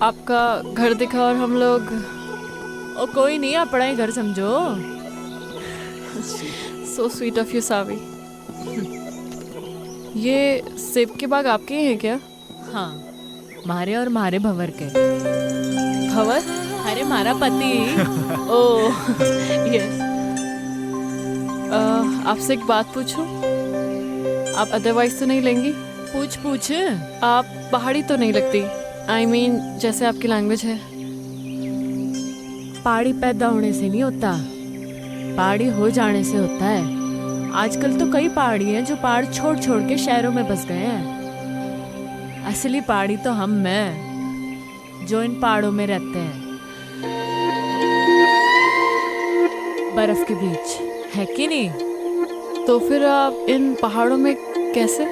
आपका घर दिखा और हम लोग। ओ कोई नहीं, अपना ही घर समझो। सो स्वीट ऑफ यू सावी। ये सेब के बाग आपके हैं क्या? हाँ, मारे और मारे भंवर के। भंवर? अरे मारा पति। Oh yes. आपसे एक बात पूछूं? आप अदरवाइज तो नहीं लेंगी? पूछ पूछ। आप पहाड़ी तो नहीं लगती। I mean, जैसे आपकी लैंग्वेज है। पहाड़ी पैदा होने से नहीं होता, पहाड़ी हो जाने से होता है। आजकल तो कई पहाड़ी हैं जो पहाड़ छोड़ छोड़ के शहरों में बस गए हैं। असली पहाड़ी तो हम हैं जो इन पहाड़ों में रहते हैं, बर्फ के बीच, है कि नहीं? तो फिर आप इन पहाड़ों में कैसे?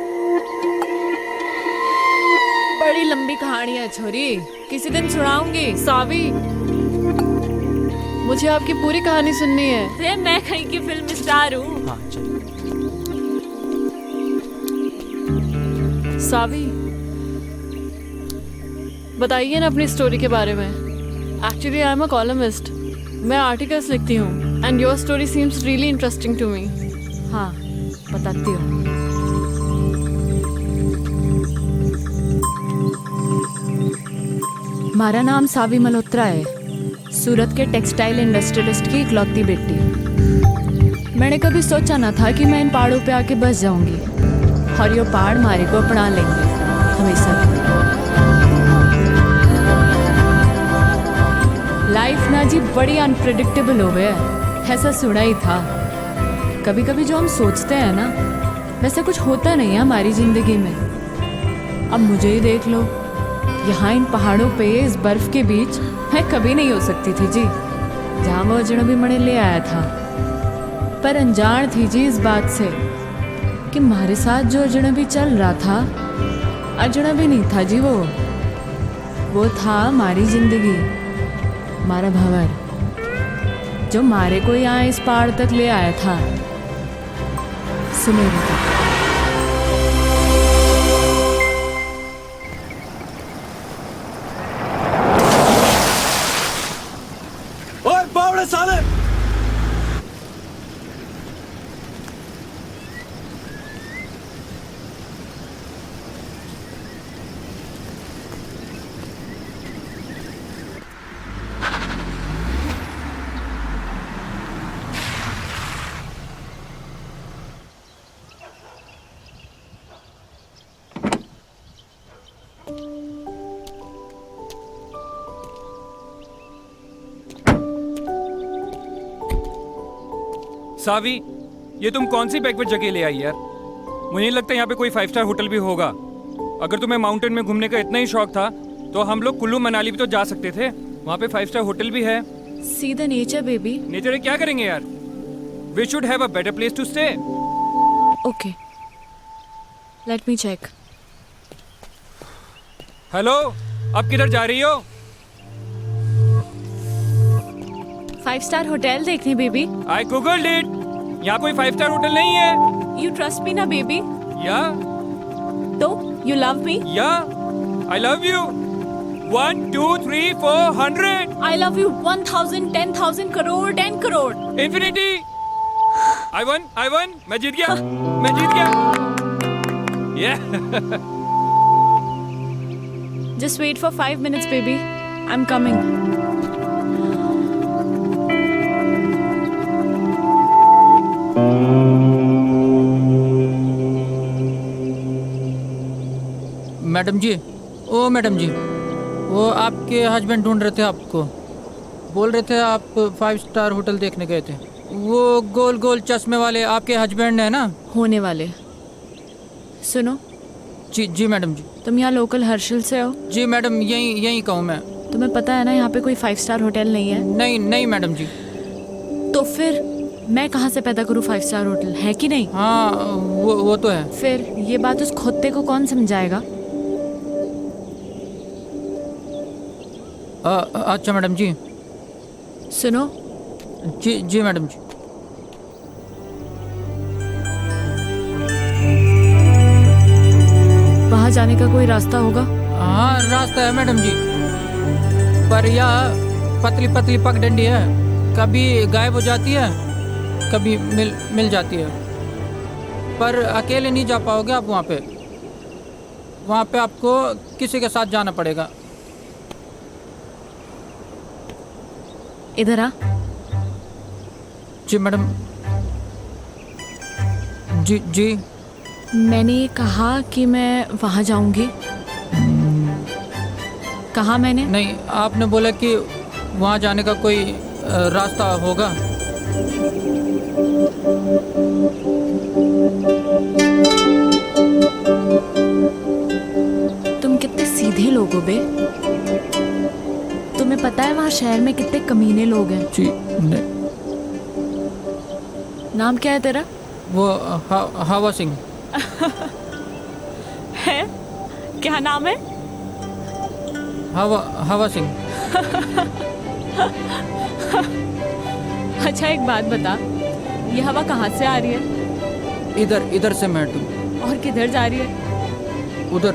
बड़ी लंबी कहानी है छोरी, किसी दिन सुनाऊंगी। सावी, मुझे आपकी पूरी कहानी सुननी है। अरे मैं कहीं की फिल्म स्टार हूँ। हाँ चलिए। सावी, बताइए ना अपनी स्टोरी के बारे में। Actually I am a columnist. मैं आर्टिकल्स लिखती हूँ and your story seems really interesting to me. हाँ, बताती हूँ। हमारा नाम सावी मल्होत्रा है, सूरत के टेक्सटाइल इंडस्ट्रियलिस्ट की इकलौती बेटी। मैंने कभी सोचा ना था कि मैं इन पहाड़ों पे आके बस जाऊंगी और ये पहाड़ हमारे को अपना लेंगे हमेशा के लिए। लाइफ ना जी बड़ी अनप्रिडिक्टेबल हो गया है, ऐसा सुना ही था। कभी कभी जो हम सोचते हैं ना, वैसे कुछ होता नहीं है हमारी जिंदगी में। अब मुझे ही देख लो, यहाँ इन पहाड़ों पे इस बर्फ के बीच मैं कभी नहीं हो सकती थी जी, जहाँ वो अजनबी मणे ले आया था। पर अनजान थी जी इस बात से कि हमारे साथ जो अजनबी चल रहा था, अजनबी नहीं था जी, वो था हमारी जिंदगी, हमारा भंवर, जो हमारे को यहाँ इस पहाड़ तक ले आया था, सुमेरु तक। ओए बावड़े साले! सावी, ये तुम कौन सी बैकवर्ड जगह ले आई यार? मुझे नहीं लगता यहाँ पे कोई 5 स्टार होटल भी होगा। अगर तुम्हें माउंटेन में घूमने का इतना ही शौक था तो हम लोग कुल्लू मनाली भी तो जा सकते थे, वहाँ पे 5 स्टार होटल भी है। See the nature baby. Nature में क्या करेंगे यार? We should have a better place to stay. Okay, let me check. Hello, अब किधर जा रही हो? 5 स्टार होटल देखने बेबी। आई गूगल्ड इट, यहाँ कोई 5 स्टार होटल नहीं है। यू ट्रस्ट मी ना बेबी? या तो यू लव मी? या I love you. 1 2 3 4 100 I love you 1000 10,000 crore 10 crore. Infinity. I won, मैं जीत गया, मैं जीत गया। Yeah. Just wait for 5 minutes baby, I'm coming. Madam ji, ओ मैडम जी, वो आपके हस्बैंड ढूंढ रहे थे आपको। बोल रहे थे आप 5 स्टार होटल देखने गए थे। वो गोल गोल चश्मे वाले आपके हस्बैंड है ना? होने वाले। सुनो, जी जी मैडम जी। तुम यहाँ लोकल हर्षल से हो? जी मैडम, यहीं कहूँ मैं। तुम्हें पता है ना यहाँ पे कोई 5 स्टार होटल नहीं है? नहीं नहीं मैडम जी। तो फिर मैं कहाँ से पैदा करूँ 5 स्टार होटल, है कि नहीं? हाँ वो तो है। फिर ये बात उस खोते को कौन समझाएगा? अच्छा मैडम जी। सुनो, जी जी मैडम जी। वहाँ जाने का कोई रास्ता होगा? हाँ रास्ता है मैडम जी। पर यह पतली पतली पगडंडी है, कभी गायब हो जाती है, कभी मिल जाती है। पर अकेले नहीं जा पाओगे आप वहाँ पे आपको किसी के साथ जाना पड़ेगा। इधर आ। जी मैडम। जी मैंने ये कहा कि मैं वहाँ जाऊँगी। कहा मैंने? नहीं, आपने बोला कि वहाँ जाने का कोई रास्ता होगा। तुम कितने सीधे लोग हो बे। तुम्हें पता है वहाँ शहर में कितने कमीने लोग हैं? जी नहीं। नाम क्या है तेरा? वो हवा सिंह। है? क्या नाम है? हवा सिंह। अच्छा एक बात बता, ये हवा कहाँ से आ रही है? इधर से मैडम। और किधर जा रही है? उधर।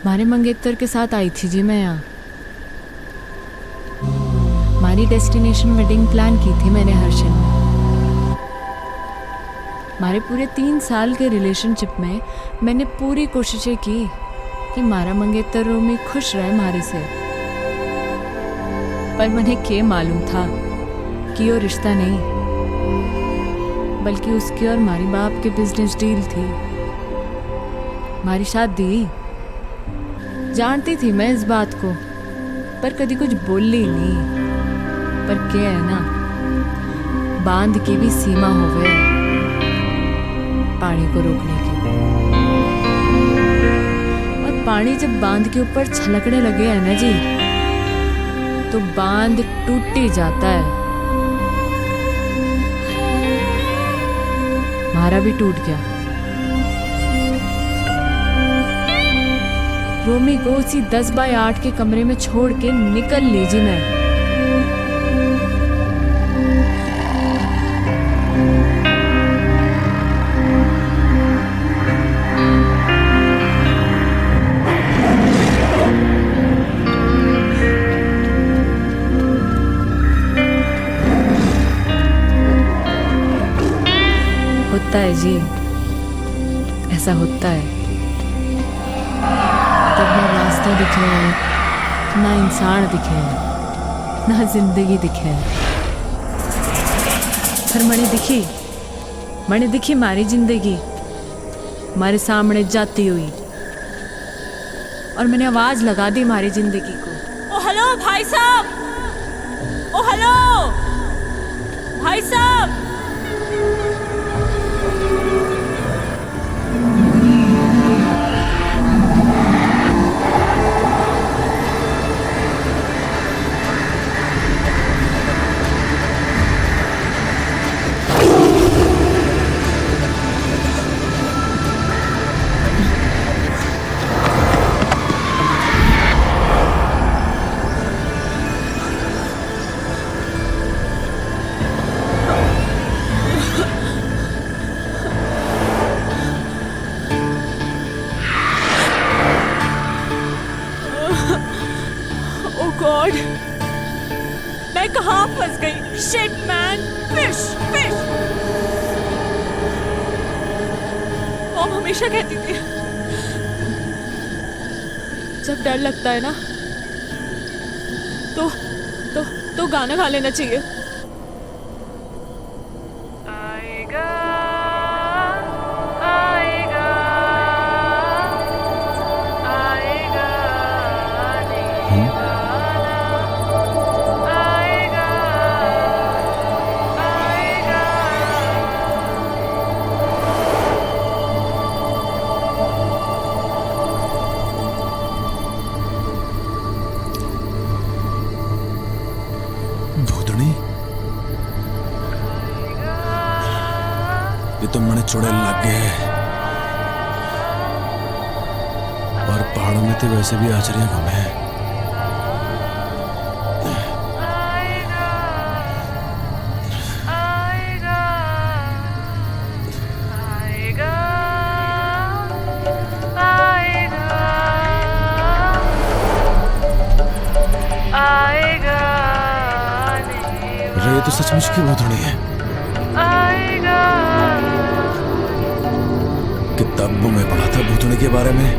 मारे मंगेतर के साथ आई थी जी मैं यहाँ। हमारी डेस्टिनेशन वेडिंग प्लान की थी मैंने हर्षिल में। हमारे पूरे 3 साल के रिलेशनशिप में मैंने पूरी कोशिशें की कि मारा मंगेतर रोमी खुश रहे हमारे से। पर मुझे क्या मालूम था कि वो रिश्ता नहीं, बल्कि उसकी और हमारी बाप की बिजनेस डील थी। हमारी शादी जानती थी मैं इस बात को, पर कभी कुछ बोली नहीं। पर क्या है ना, बांध की भी सीमा होवे पानी को रोकने की। और पानी जब बांध के ऊपर छलकने लगे है ना जी, तो बांध टूट ही जाता है। हमारा भी टूट गया। रोमी को उसी 10 बाय 8 के कमरे में छोड़ के निकल लीजिए मैं। होता है जी, ऐसा होता है। तब ना रास्ता दिखे, ना इंसान दिखे, ना जिंदगी दिखे। पर मैंने दिखी हमारी जिंदगी हमारे सामने जाती हुई, और मैंने आवाज लगा दी हमारी जिंदगी को। ओ हेलो भाई साहब, ओ हेलो भाई साहब। गॉड, मैं कहाँ फंस गई? Shit man, fish. मॉम हमेशा कहती थी जब डर लगता है ना तो गाना गा लेना चाहिए। तो मैंने चुड़ैल लग गए और पहाड़ों में तो वैसे भी आचरियां कम है। रे तो सचमुच की भूतनी है। किताबों में पढ़ा था भूतनी के बारे में।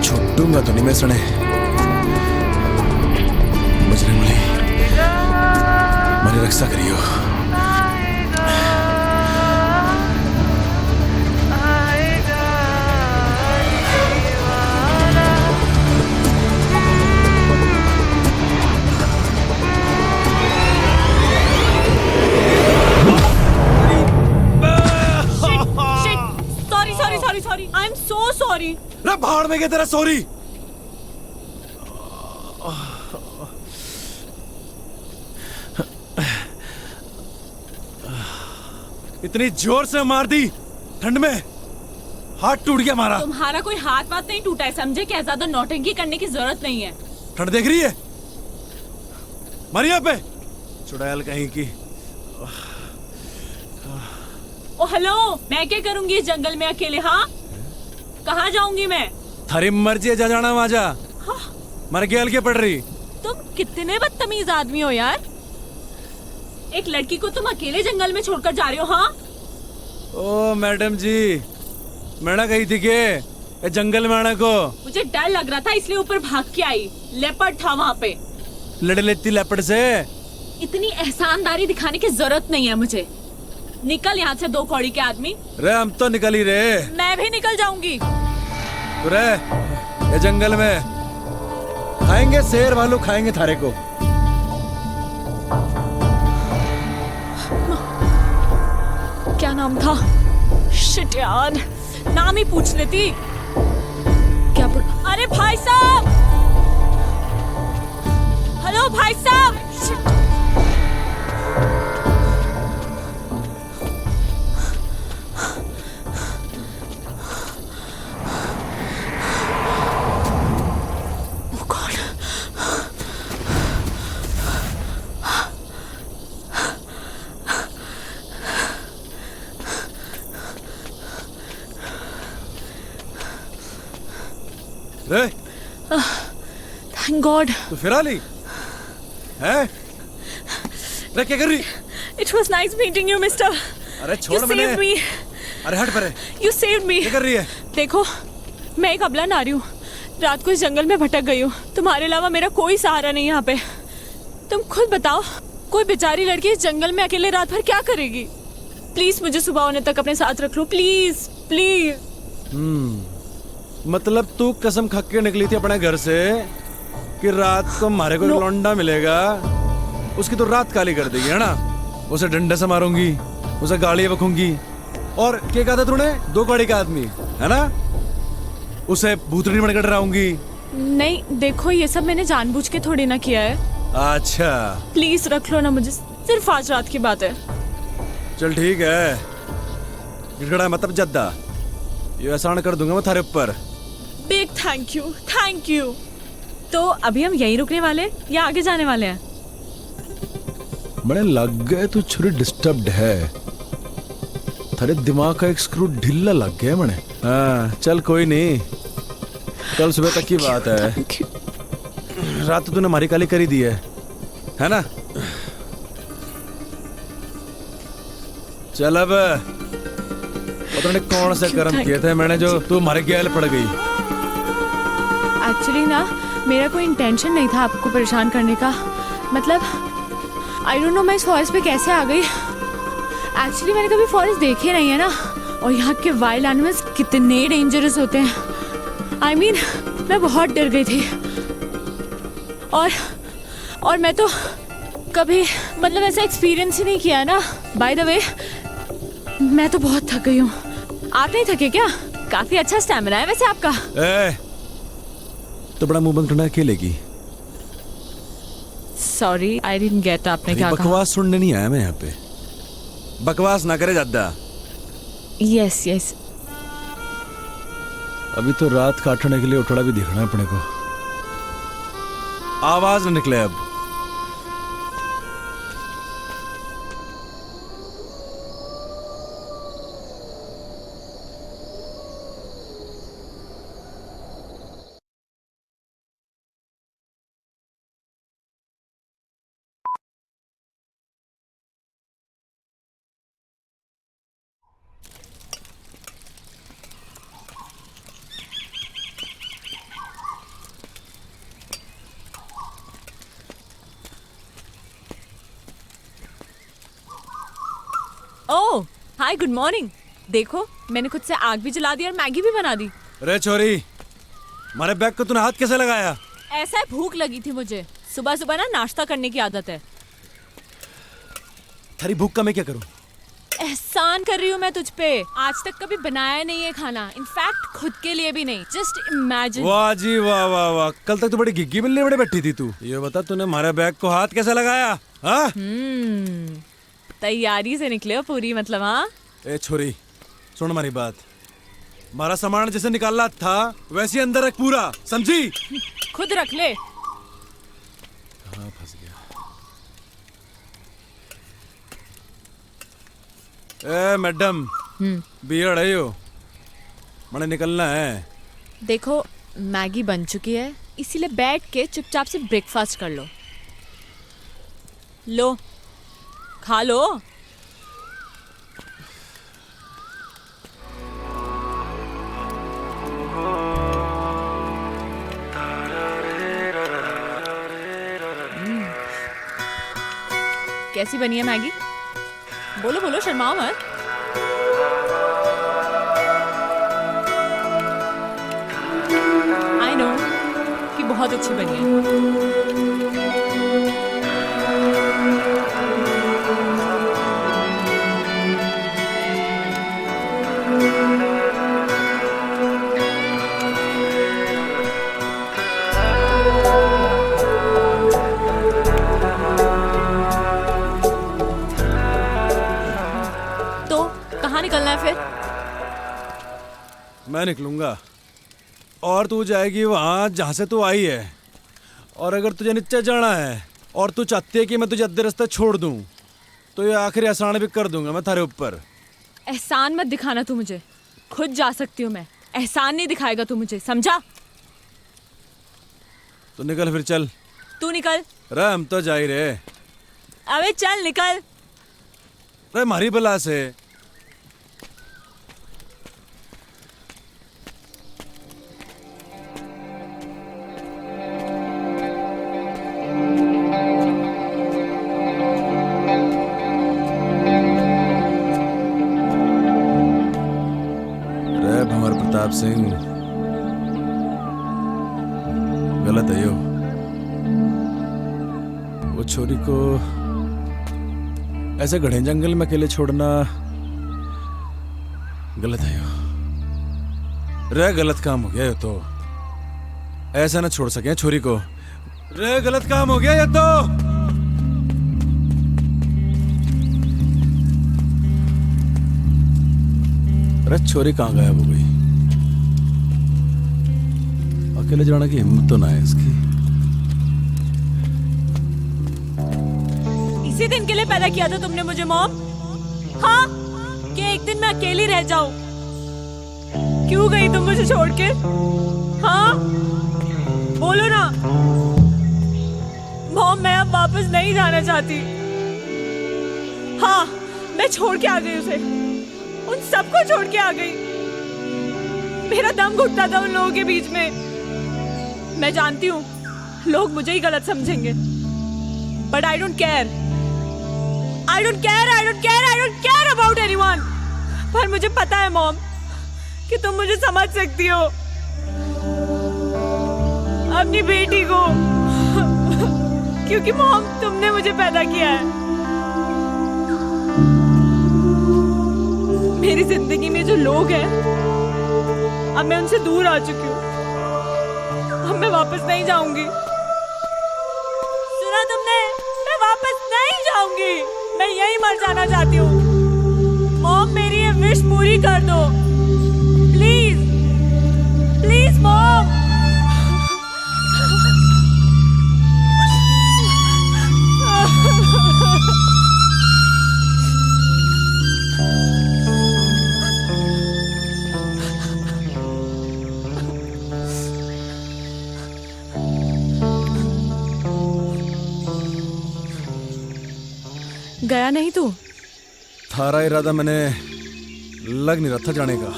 छुट्टूंगा तो नहीं मैं सने। बजरंगबली मेरी रक्षा करियो। Sorry, I'm so sorry. रे भाड़ में गया तेरा सॉरी। इतनी जोर से मार दी ठंड में, हाथ टूट गया हमारा। तुम्हारा कोई हाथ वाथ नहीं टूटा है, समझे क्या? ज्यादा नौटंकी करने की जरूरत नहीं है। ठंड देख रही है मरिया पे, चुड़ैल कहीं की। ओ हेलो, मैं क्या करूंगी इस जंगल में अकेले? हाँ, कहाँ जाऊंगी मैं? थारी मर्जी है, जा जाना वहां जा। हाँ? मर गया के पड़ रही। तुम कितने बदतमीज आदमी हो यार। एक लड़की को तुम अकेले जंगल में छोड़कर जा रहे हो? हाँ? ओ मैडम जी, मैंने कही थी के जंगल में आने को। मुझे डर लग रहा था इसलिए ऊपर भाग के आई। लेपर्ड था वहाँ पे। लड़ लेती लेपर्ड से। इतनी एहसानदारी दिखाने की जरूरत नहीं है मुझे। निकल यहाँ से, दो कौड़ी के आदमी। रे हम तो निकल ही रे। मैं भी निकल जाऊंगी। तो रे ये जंगल में खाएंगे, शेर भालू खाएंगे थारे को। क्या नाम था? शिट यार, नाम ही पूछ लेती। क्या अरे भाई साहब, हेलो भाई साहब। शिट। रे थैंक गॉड। तो फिर आ ली है? रे क्या कर रही? It was nice meeting you mister. अरे छोड़ मैंने। अरे हट परे। You saved me. क्या कर रही है? देखो, मैं एक अबला नारी हूँ, रात को इस जंगल में भटक गई हूँ। तुम्हारे अलावा मेरा कोई सहारा नहीं यहाँ पे। तुम खुद बताओ, कोई बेचारी लड़की इस जंगल में अकेले रात भर क्या करेगी? प्लीज मुझे सुबह होने तक अपने साथ रख लो, प्लीज प्लीज। मतलब तू कसम खा के निकली थी अपने घर से कि रात को हमारे को लौंडा मिलेगा, उसकी तो रात काली कर देगी, है ना? उसे डंडे से मारूंगी, उसे गालियां बकूंगी। और क्या कहा था तूने? दो कौड़ी का आदमी, है ना? उसे भूतनी बनकर डराऊंगी। नहीं देखो, ये सब मैंने जानबूझ के थोड़ी ना किया है। अच्छा प्लीज रख लो ना मुझे, सिर्फ आज रात की बात है। चल ठीक है, गिड़गड़ा मतलब जद्दा, ये एहसान कर दूंगा मैं थारे ऊपर। Big thank you. तो अभी हम यहीं रुकने वाले हैं या आगे जाने वाले हैं? बड़े लग गए तू छुरी डिस्टर्ब्ड है, थारे दिमाग का एक स्क्रू ढीला लग गया मैंने। हाँ चल कोई नहीं, कल सुबह तक की बात है। रात तो तूने हमारी काली करी दी है ना? चल अब पता नहीं कौन से कर्म किए थे मैंने जो तू हमारे गैल पड़ गई। एक्चुअली ना, मेरा कोई इंटेंशन नहीं था आपको परेशान करने का। मतलब आई डोंट नो मैं इस फॉरेस्ट पे कैसे आ गई। एक्चुअली मैंने कभी फॉरेस्ट देखे नहीं है ना, और यहाँ के वाइल्ड एनिमल्स कितने डेंजरस होते हैं। आई मीन मैं बहुत डर गई थी। और मैं तो कभी मतलब ऐसा एक्सपीरियंस ही नहीं किया ना। बाय द वे, मैं तो बहुत थक गई हूँ। आप नहीं थके क्या? काफी अच्छा स्टैमिना है वैसे आपका। तो बड़ा मुंह बंद करना अकेले की। सॉरी आई डिडंट गेट आपने क्या कहा। बकवास सुनने नहीं आया मैं यहाँ पे। बकवास ना करे ज्यादा। Yes yes. अभी तो रात काटने के लिए उठड़ा भी दिखना है अपने को। आवाज न निकले अब। ओह हाय गुड मॉर्निंग। देखो मैंने खुद से आग भी जला दी और मैगी भी बना दी। रे छोरी, हमारे बैग को तूने हाथ कैसे लगाया? ऐसा है, भूख लगी थी मुझे। सुबह सुबह ना नाश्ता करने की आदत है। थारी भूख का मैं क्या करूं? एहसान कर रही हूँ मैं तुझ पे। आज तक कभी बनाया नहीं है खाना, इनफैक्ट खुद के लिए भी नहीं। Just imagine. वाह जी वाह वाह वाह, कल तक तो बड़ी गिग्गी बिल्ली बड़े बैठी थी तू। ये बता तूने हमारे बैग को हाथ कैसे लगाया? हाँ? तैयारी से निकले हो पूरी, मतलब। हाँ ए छोरी, सुन हमारी बात। हमारा सामान जैसे निकालना था वैसे अंदर रख पूरा, समझी? खुद रख ले। हाँ फंस गया। ए मैडम, बियड़ है यो, मैंने निकलना है। देखो मैगी बन चुकी है, इसीलिए बैठ के चुपचाप से ब्रेकफास्ट कर लो। लो खा लो। कैसी बनी है मैगी? बोलो बोलो, शर्माओ मत। आई नो कि बहुत अच्छी बनी है। तो कहाँ निकलना है फिर? मैं निकलूंगा और तू जाएगी वहां जहां से तू आई है। और अगर तुझे नीचे जाना है और तू चाहती है कि मैं तुझे अद्धे रास्ते छोड़ दूं, तो ये आखिरी एहसान भी कर दूंगा मैं थारे ऊपर। एहसान मत दिखाना तू मुझे, खुद जा सकती हूँ मैं। एहसान नहीं दिखाएगा तू मुझे, समझा? तो निकल फिर, चल। तू निकल। रे हम तो जा ही रहे। अबे चल निकल। रे मारी बला से। रे भंवर प्रताप सिंह, गलत है यो। वो छोरी को ऐसे घने जंगल में अकेले छोड़ना गलत है यो। रे गलत काम हो गया ये तो। ऐसा ना छोड़ सके छोरी को। रे गलत काम हो गया ये तो। अरे छोरी कहाँ गायब हो गई? अकेले जाने की हिम्मत तो ना है इसकी। इसी दिन के लिए पैदा किया था तुमने मुझे मॉम? हाँ, कि एक दिन मैं अकेली रह जाऊं? क्यों गई तुम मुझे छोड़ के? हाँ बोलो ना मॉम, मैं अब वापस नहीं जाना चाहती। हाँ मैं छोड़ के आ गई उसे, उन सबको छोड़ के आ गई। मेरा दम घुटता था उन लोगों के बीच में। मैं जानती हूँ लोग मुझे ही गलत समझेंगे, but I don't care. I don't care, I don't care, I don't care about anyone. पर मुझे पता है मॉम कि तुम मुझे समझ सकती हो, अपनी बेटी को। क्योंकि मॉम तुमने मुझे पैदा किया है। मेरी जिंदगी में जो लोग हैं अब मैं उनसे दूर आ चुकी हूँ। अब मैं वापस नहीं जाऊंगी। सुना तुमने? मैं वापस नहीं जाऊंगी। मैं यहीं मर जाना चाहती हूँ। मॉम मेरी ये विश पूरी कर दो प्लीज, प्लीज मॉम। गया नहीं तू? थारा इरादा मैंने लग नहीं रहा था जाने का।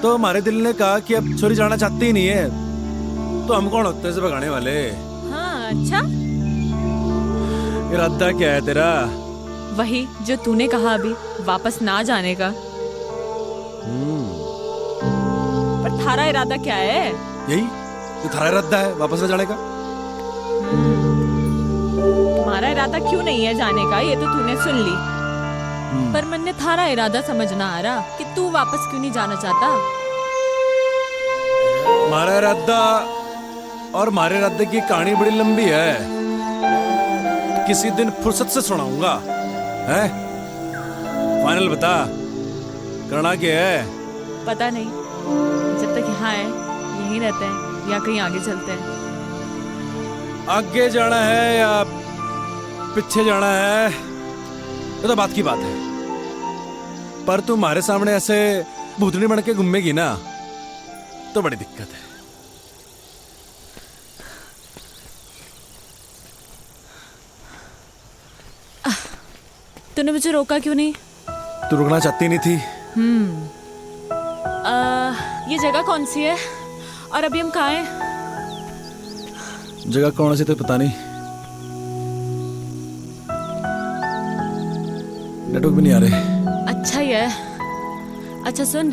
तो हमारे दिल ने कहा कि अब छोरी जाना चाहती ही नहीं है, तो हम कौन होते हैं इसे भगाने वाले। हाँ अच्छा, इरादा क्या है तेरा? वही जो तूने कहा अभी, वापस ना जाने का। पर थारा इरादा क्या है? यही जो थारा इरादा है, वापस न जाने का। हमारा इरादा क्यों नहीं है जाने का, ये तो तूने सुन ली। पर मैंने थारा इरादा समझना आ रहा कि तू वापस क्यों नहीं जाना चाहता। हमारा इरादा और हमारे इरादे की कहानी बड़ी लंबी है, किसी दिन फुर्सत से सुनाऊंगा। है फाइनल बता, करना क्या है? पता नहीं, जब तक यहाँ है यहीं रहते हैं या कहीं आगे चलते हैं। आगे जाना है या पीछे जाना है ये तो बात की बात है, पर तू हमारे सामने ऐसे भूतनी बन के घूमेगी ना तो बड़ी दिक्कत है। तूने मुझे रोका क्यों नहीं? तू रुकना चाहती नहीं थी। ये जगह कौन सी है और अभी हम कहाँ हैं? जगह कौन सी तो पता नहीं, नेटवर्क भी नहीं आ रहे। अच्छा ही है। अच्छा सुन,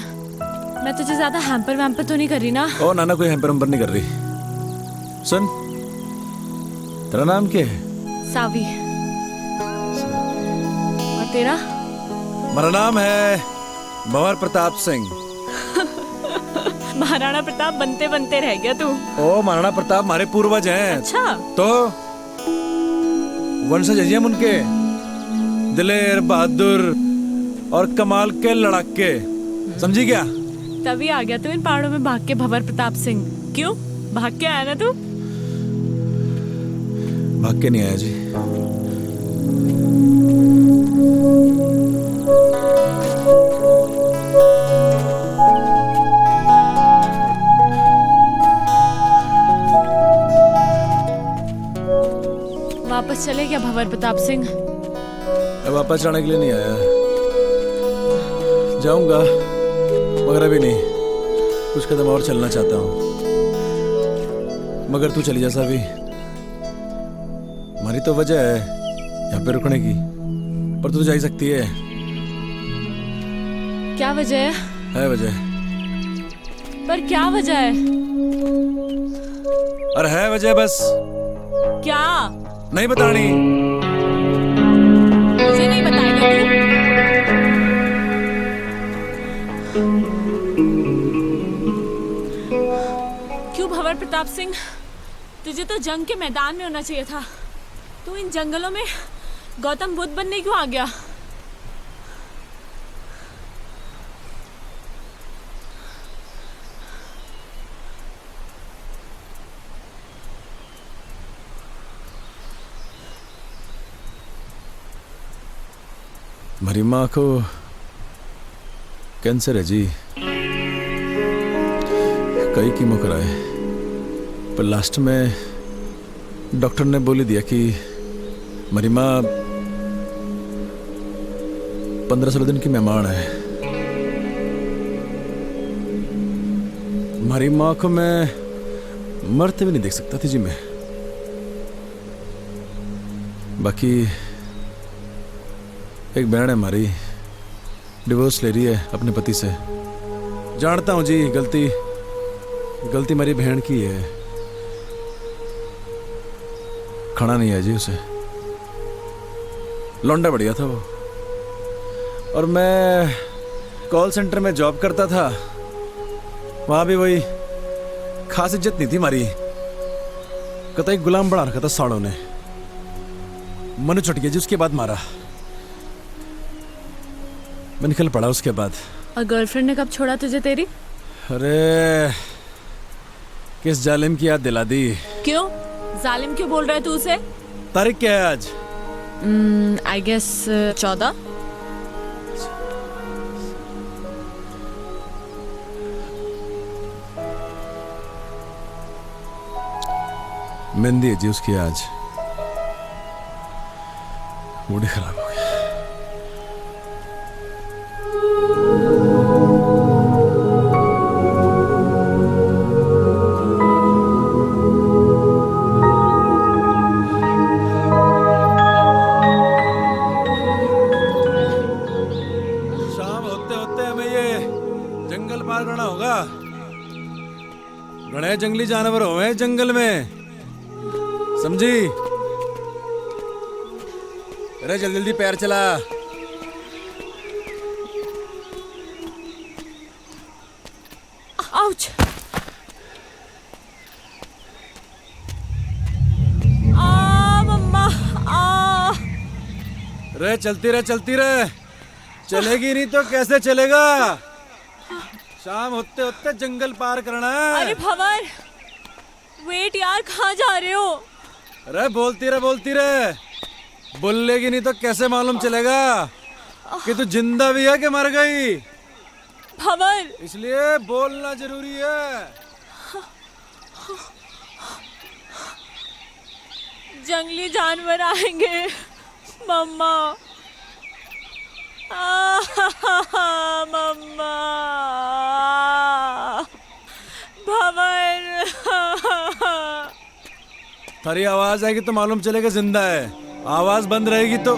मैं तुझे ज्यादा हैम्पर वैम्पर तो नहीं कर रही ना? ओ नाना, कोई हैम्पर वैम्पर नहीं कर रही। सुन, तेरा नाम क्या है? सावी। और तेरा? मेरा नाम है भंवर प्रताप सिंह। महाराणा प्रताप बनते बनते रह गया तू। ओ महाराणा प्रताप हमारे पूर्वज हैं। अच्छा, तो वंशज हैं हम उनके, दिलेर बहादुर और कमाल के लड़ाके, समझी क्या? तभी आ गया तू इन पहाड़ों में भाग के भंवर प्रताप सिंह। क्यों भाग के आया ना तू? भाग के नहीं आया जी। वापस चले क्या भंवर प्रताप सिंह? वापस जाने के लिए नहीं आया, जाऊंगा मगर अभी नहीं, कुछ कदम और चलना चाहता हूँ। मगर तू चली जा सावी, हमारी तो वजह है यहाँ पे रुकने की, पर तू जा ही सकती है। क्या वजह है वजह, पर क्या वजह है? और है वजह बस, क्या? नहीं बतानी। मुझे नहीं बताएगा तू? क्यों भंवर प्रताप सिंह, तुझे तो जंग के मैदान में होना चाहिए था। तू इन जंगलों में गौतम बुद्ध बनने क्यों आ गया? हमारी माँ को कैंसर है जी, कई कीमो कराए, पर लास्ट में डॉक्टर ने बोल दिया कि हमारी माँ 15-16 दिन की मेहमान है। हमारी माँ को मैं मरते भी नहीं देख सकता थी जी मैं। बाकी एक बहन है हमारी, डिवोर्स ले रही है अपने पति से। जानता हूँ जी, गलती मेरी बहन की है, खाना नहीं है जी उसे। लौंडा बढ़िया था वो, और मैं कॉल सेंटर में जॉब करता था, वहाँ भी वही खास इज्जत नहीं थी हमारी। कतई गुलाम बना रखा था साड़ों ने। मनु छुट गया जी, उसके बाद मारा। मैं निकल पड़ा उसके बाद। और गर्लफ्रेंड ने कब छोड़ा तुझे तेरी? अरे किस जालिम की याद दिला दी। क्यों? जालिम क्यों बोल रहा है तू उसे? तारीख क्या है आज? I guess 14। मेहंदी है जी उसकी आज। मूड ही खराब हो गया। शाम होते होते हमें ये जंगल पार करना होगा। बड़े जंगली जानवर हुए जंगल में, समझी? अरे जल्दी जल्दी पैर चला। आउच। मम्मा रे चलती रहे चलती रहे। चलेगी नहीं तो कैसे चलेगा? शाम होते होते जंगल पार करना है। अरे भंवर, वेट यार, कहाँ जा रहे हो? अरे बोलती रहे। बोलेगी नहीं तो कैसे मालूम चलेगा कि तू जिंदा भी है कि मर गई? भंवर, इसलिए बोलना जरूरी है। जंगली जानवर आएंगे मम्मा। मम्मा, भंवर। थारी आवाज आएगी तो मालूम चलेगा जिंदा है। आवाज बंद रहेगी तो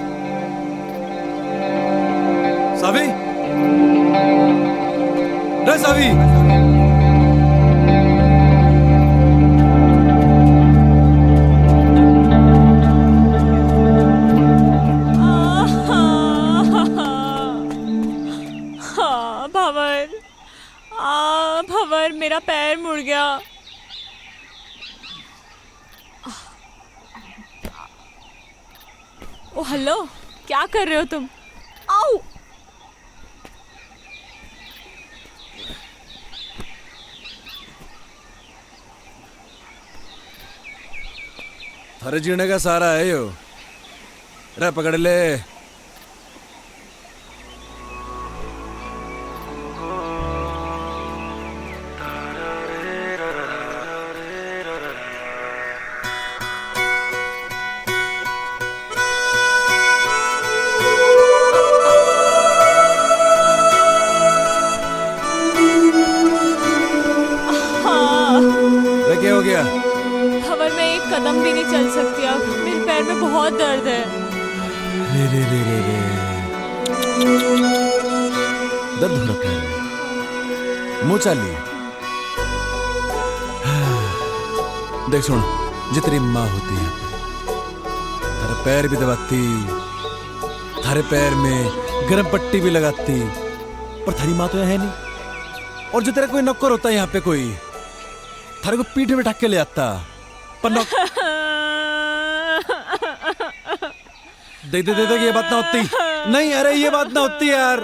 सावी, रे सावी। भंवर, मेरा पैर मुड़ गया। ओ हेलो, क्या कर रहे हो तुम? आओ। थारे जीने का सारा है यो। रे पकड़ ले। क्या हो गया? भंवर, मैं एक कदम भी नहीं चल सकती अब। मेरे पैर में बहुत दर्द है। रे दर्द हो रहा है। मुँह चाली। देख सुन, जितनी माँ होती है थारे पैर भी दबाती, थारे पैर में गर्म पट्टी भी लगाती, पर थारी माँ तो है नहीं। और जो तेरा कोई नौकर होता है यहाँ पे, कोई थारे को पीठ में बैठा के ले आता, पर देख ये बात ना होती। नहीं अरे ये बात ना होती यार।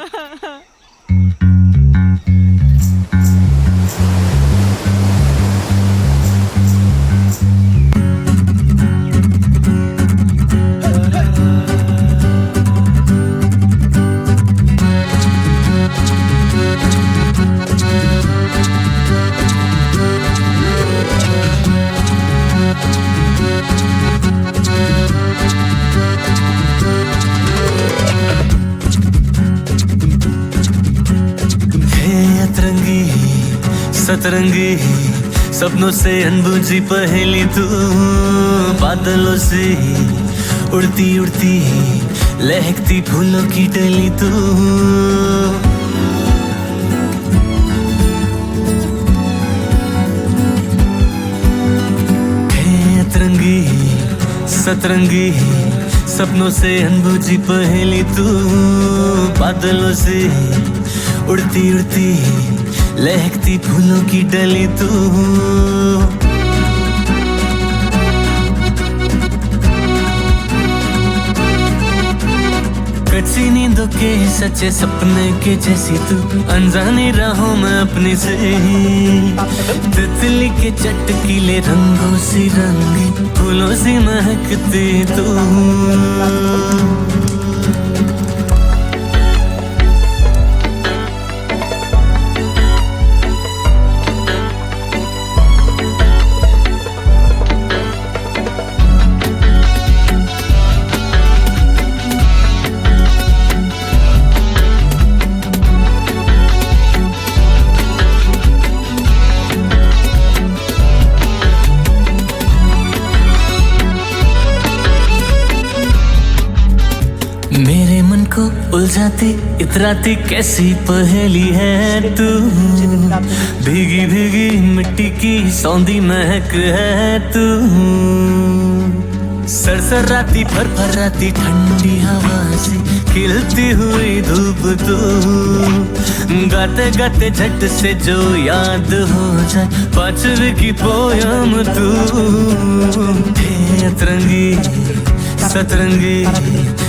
सतरंगी सपनों से अनबुझी पहेली तू, बादलों से उड़ती उड़ती लहकती फूलों की डली तू। अतरंगी सतरंगी सपनों से अनबुझी पहेली तू, बादलों से उड़ती उड़ती लहकती फूलों की डली तू। कच्ची नींदों के सच्चे सपने के जैसी तू, अनजानी राहों में अपनी से तितली के चटकीले रंगों सी रंगी, फूलों सी महकती तू। मेरे मन को उलझाती इतराती कैसी पहेली है तू, भीगी भीगी मिट्टी की सौंधी महक है तू। सरसराती फरफराती ठंडी हवा से खिलती हुई धूप तू, गाते गाते झट से जो याद हो जाए पांचवी की पोयम तू। हे अतरंगी सतरंगी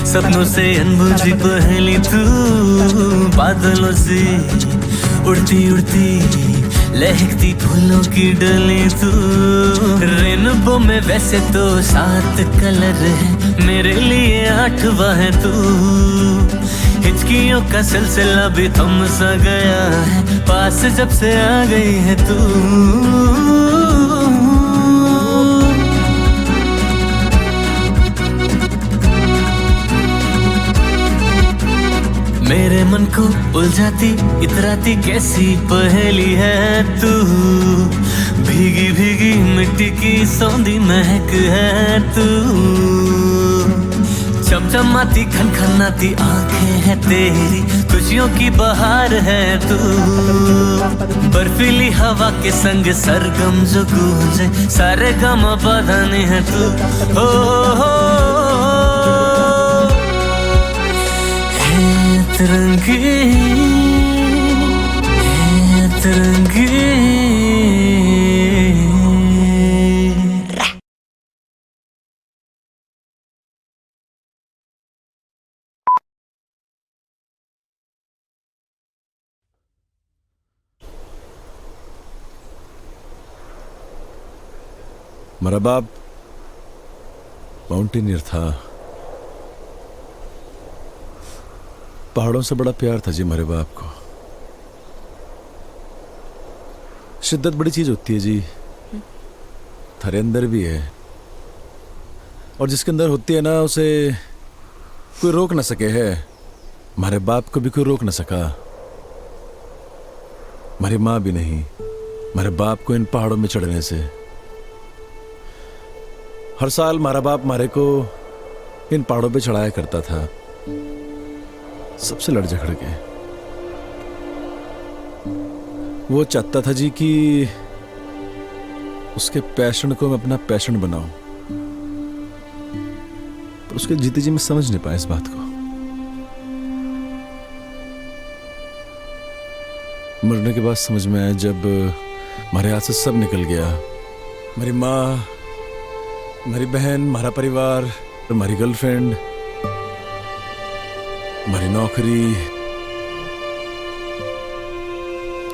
सपनों से अनबुझी पहेली तू, बादलों से उड़ती उड़ती लहकती फूलों की डली तू। रेनबो में वैसे तो 7 कलर है, मेरे लिए 8वां है तू। हिचकियों का सिलसिला भी थम सा गया है, पास जब से आ गई है तू। मेरे मन को उलझाती इतराती कैसी पहेली है तू, भीगी भीगी मिट्टी की सौंधी महक है तू। चमचमाती खनखनाती आंखें हैं तेरी, खुशियों की बहार है तू। बर्फीली हवा के संग सरगम जो गूंजे, सारे गम बधाने हैं तू। हो तिरंगी तिरंगी। मेरा बाप माउंटेनियर था, पहाड़ों से बड़ा प्यार था जी मेरे बाप को। शिद्दत बड़ी चीज होती है जी, थारे अंदर भी है, और जिसके अंदर होती है ना उसे कोई रोक ना सके है। हमारे बाप को भी कोई रोक ना सका, हमारी माँ भी नहीं, हमारे बाप को इन पहाड़ों में चढ़ने से। हर साल हमारा बाप हमारे को इन पहाड़ों पे चढ़ाया करता था, सबसे लड़ झगड़ के। वो चाहता था जी कि उसके पैशन को मैं अपना पैशन बनाऊं, पर उसके जीते जी मैं समझ नहीं पाया इस बात को। मरने के बाद समझ में आया जब हमारे हाथ से सब निकल गया। मेरी माँ, मेरी बहन, हमारा परिवार, हमारी गर्लफ्रेंड, हमारी नौकरी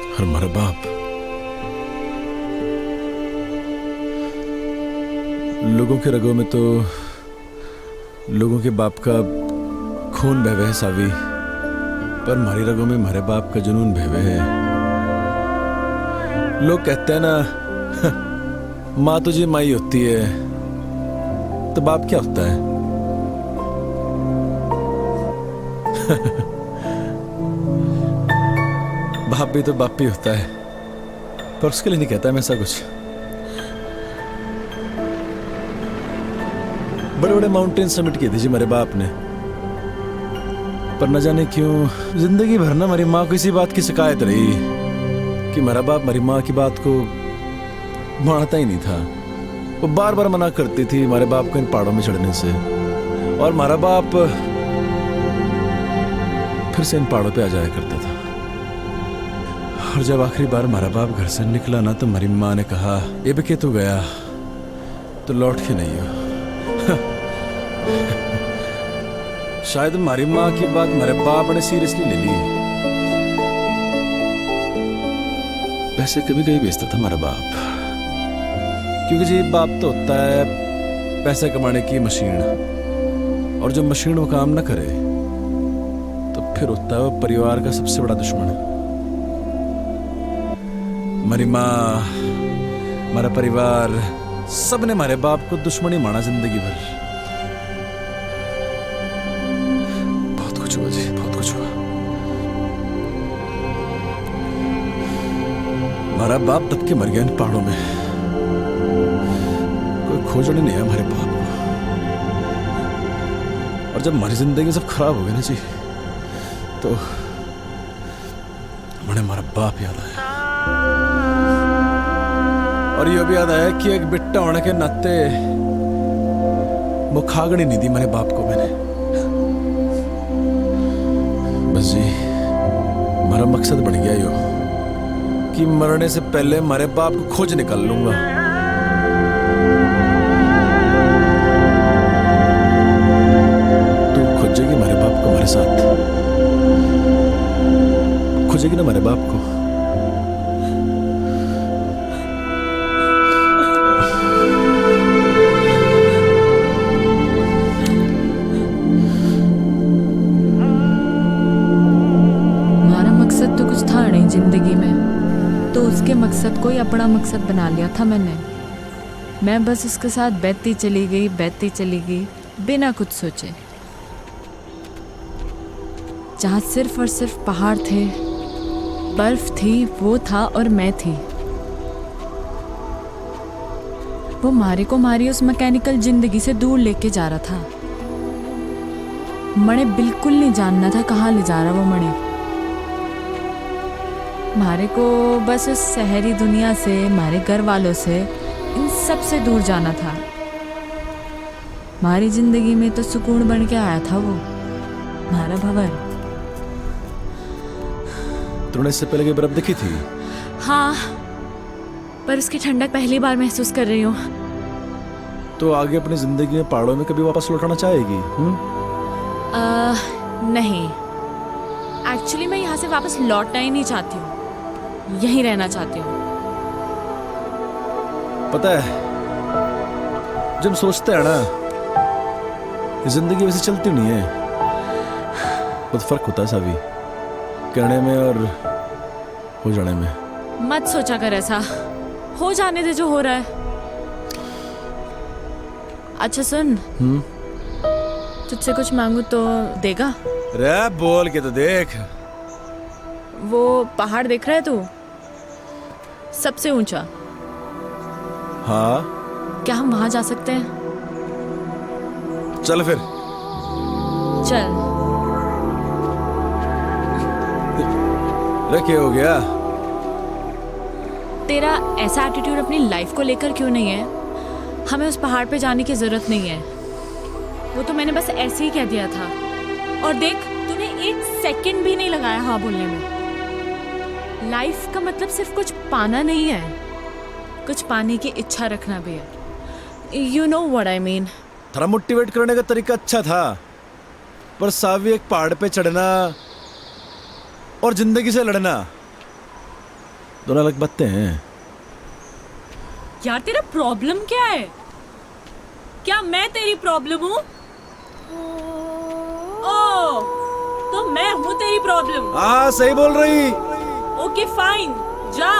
और हमारा बाप। लोगों के रगों में तो लोगों के बाप का खून बह है सावी, पर हमारी रगों में हमारे बाप का जुनून बह है। लोग कहते हैं ना माँ तो जी माई होती है, तो बाप क्या होता है? बाप भी तो बाप ही होता है, पर उसके लिए नहीं कहता मैं ऐसा कुछ। बड़े बड़े माउंटेन समिट किए थे जी मेरे बाप ने, पर न जाने क्यों जिंदगी भर ना मेरी माँ को इसी बात की शिकायत रही कि मेरा बाप मेरी माँ की बात को मानता ही नहीं था। वो बार बार मना करती थी हमारे बाप को इन पहाड़ों में चढ़ने से, और हमारा बाप फिर से इन पहाड़ों पे आ जाया करता था। और जब आखिरी बार हमारा बाप घर से निकला ना तो हमारी माँ ने कहा ये भी के तू गया तो लौट के नहीं हो। शायद हमारी माँ की बात हमारे बाप ने सीरियसली ले ली। वैसे कभी कभी बेचता था हमारा बाप, क्योंकि जी बाप तो होता है पैसे कमाने की मशीन, और जब मशीन वो काम ना करे तो फिर होता है वो परिवार का सबसे बड़ा दुश्मन। हमारी माँ, हमारा परिवार, सब ने हमारे बाप को दुश्मन ही माना जिंदगी भर। बहुत कुछ हुआ जी, बहुत कुछ हुआ। हमारा बाप दब के मर गया इन पहाड़ों में। कोई खोजने नहीं है हमारे बाप को। और जब हमारी जिंदगी सब खराब हो गई ना जी, तो मुझे हमारा बाप याद आया। और ये भी याद आया कि एक बिट्टा होने के नाते वो खागड़ी नहीं दी मेरे बाप को मैंने। बस जी हमारा मकसद बन गया यो कि मरने से पहले हमारे बाप को खोज निकाल लूंगा। तू खोजेगी हमारे बाप को हमारे साथ, खोजेगी ना हमारे बाप को। जिंदगी में तो उसके मकसद को ही अपना मकसद बना लिया था मैंने। मैं बस उसके साथ बहती चली गई बिना कुछ सोचे। जहाँ सिर्फ और सिर्फ पहाड़ थे, बर्फ थी, वो था और मैं थी। वो मारे को मारी उस मैकेनिकल जिंदगी से दूर लेके जा रहा था। मणे बिल्कुल नहीं जानना था कहाँ ले जा रहा वो मणे। मारे को बस उस शहरी दुनिया से, हमारे घर वालों से, इन सब से दूर जाना था। हमारी जिंदगी में तो सुकून बन के आया था वो, हमारा भंवर। तूने इससे पहले की बर्फ देखी थी? हाँ, पर उसकी ठंडक पहली बार महसूस कर रही हूँ। तो आगे अपनी जिंदगी में पहाड़ों में कभी वापस लौटाना चाहेगी? नहीं, एक्चुअली मैं यहाँ से वापस लौटना ही नहीं चाहती हूँ, यहीं रहना चाहती हूँ। पता है जब सोचते हैं ना, जिंदगी वैसे चलती नहीं है, बहुत फर्क होता है सावी, कहने में और हो जाने में। मत सोचा कर ऐसा, हो जाने दे जो हो रहा है। अच्छा सुन, तुझसे कुछ मांगू तो देगा? रे बोल के तो देख। वो पहाड़ देख रहा है तू, सबसे ऊंचा? हाँ। क्या हम वहां जा सकते हैं? चल फिर। चल। रे क्या हो गया? तेरा ऐसा एटीट्यूड अपनी लाइफ को लेकर क्यों नहीं है? हमें उस पहाड़ पे जाने की जरूरत नहीं है, वो तो मैंने बस ऐसे ही कह दिया था। और देख, तूने 1 सेकंड भी नहीं लगाया हाँ बोलने में। लाइफ का मतलब सिर्फ कुछ पाना नहीं है, कुछ पाने की इच्छा रखना भी है। You know what I mean? थोड़ा मोटिवेट करने का तरीका अच्छा था, पर सावी एक पहाड़ पे चढ़ना और जिंदगी से लड़ना दोनों अलग बातें हैं। यार तेरा प्रॉब्लम क्या है? क्या मैं तेरी प्रॉब्लम हूँ? ओह, तो मैं हूँ तेरी प्रॉब्लम? हाँ सही बोल रही। ओके फाइन, जा,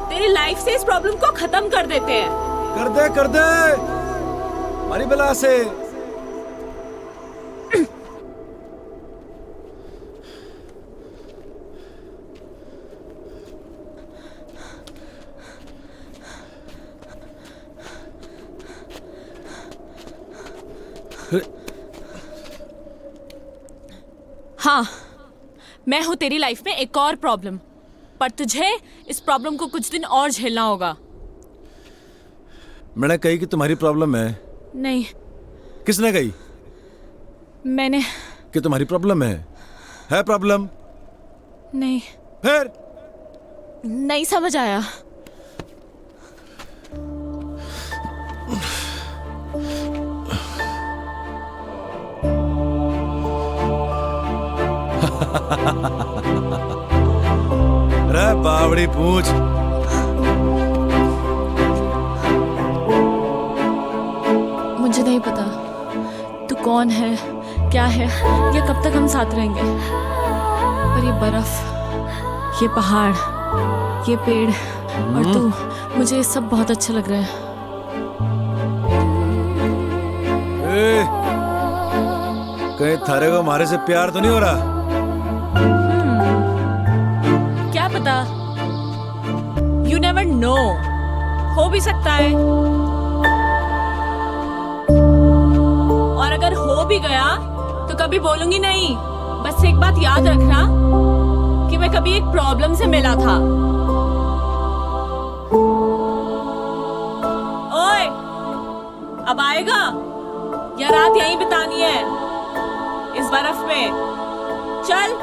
तेरी लाइफ से इस प्रॉब्लम को खत्म कर देते हैं। कर दे हमारी बला से। हाँ, मैं हूँ तेरी लाइफ में एक और प्रॉब्लम, पर तुझे इस प्रॉब्लम को कुछ दिन और झेलना होगा। मैंने कही कि तुम्हारी प्रॉब्लम है? नहीं। किसने कही? मैंने। कि तुम्हारी प्रॉब्लम है प्रॉब्लम? नहीं। फिर नहीं समझ आया। रे बावड़ी पूछ। मुझे नहीं पता तू कौन है, क्या है, या कब तक हम साथ रहेंगे। पर ये बर्फ, ये पहाड़, ये पेड़ और तू, मुझे ये सब बहुत अच्छा लग रहा है। कहीं थारे को हमारे से प्यार तो नहीं हो रहा? क्या पता, यू नेवर नो, हो भी सकता है। और अगर हो भी गया तो कभी बोलूंगी नहीं। बस एक बात याद रखना कि मैं कभी एक प्रॉब्लम से मिला था। ओए, अब आएगा या रात यहीं बितानी है इस बर्फ में? चल।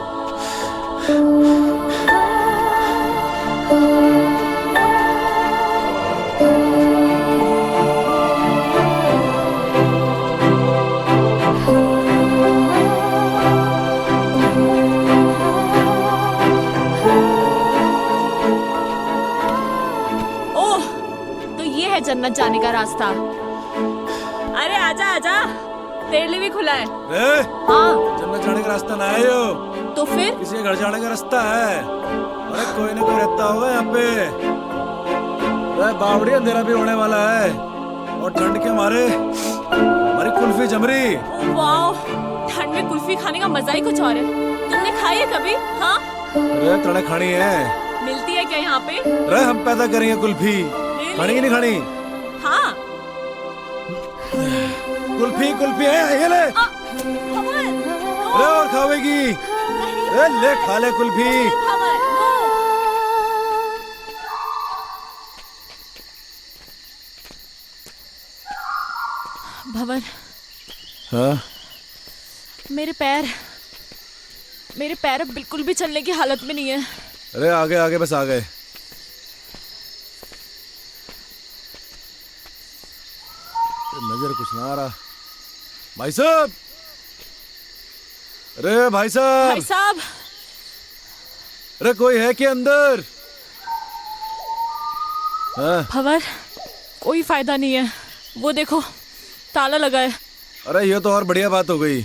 ओह, तो ये है जन्नत जाने का रास्ता। अरे आजा आजा, तेरे लिए भी खुला है। हाँ, जन्नत जाने का रास्ता ना है यो, तो फिर किसी के घर जाने का रास्ता है। अरे कोई ना कोई रहता होगा यहाँ पे। अरे बावड़ी, अंधेरा भी होने वाला है और ठंड के मारे हमारी कुल्फी जम रही। वाओ, ठंड में कुल्फी खाने का मजा ही कुछ और है। तुमने खाई है कभी? हाँ, अरे तड़े खानी है। मिलती है क्या यहाँ पे? अरे हम पैदा करेंगे कुल्फी, खानी की नहीं खानी? हाँ। कुल्फी कुल्फी है, ये ले। अरे और खावेगी? अरे ले, खा ले कुल्फी। भवन, हाँ? मेरे पैर अब बिल्कुल भी चलने की हालत में नहीं है। अरे आगे आगे, बस आ गए। नजर कुछ ना आ रहा। भाई साहब, अरे भाई साहब। भाई साहब, अरे कोई है क्या अंदर? हाँ? भवन, कोई फायदा नहीं है। वो देखो, ताला लगा है। अरे ये तो और बढ़िया बात हो गई।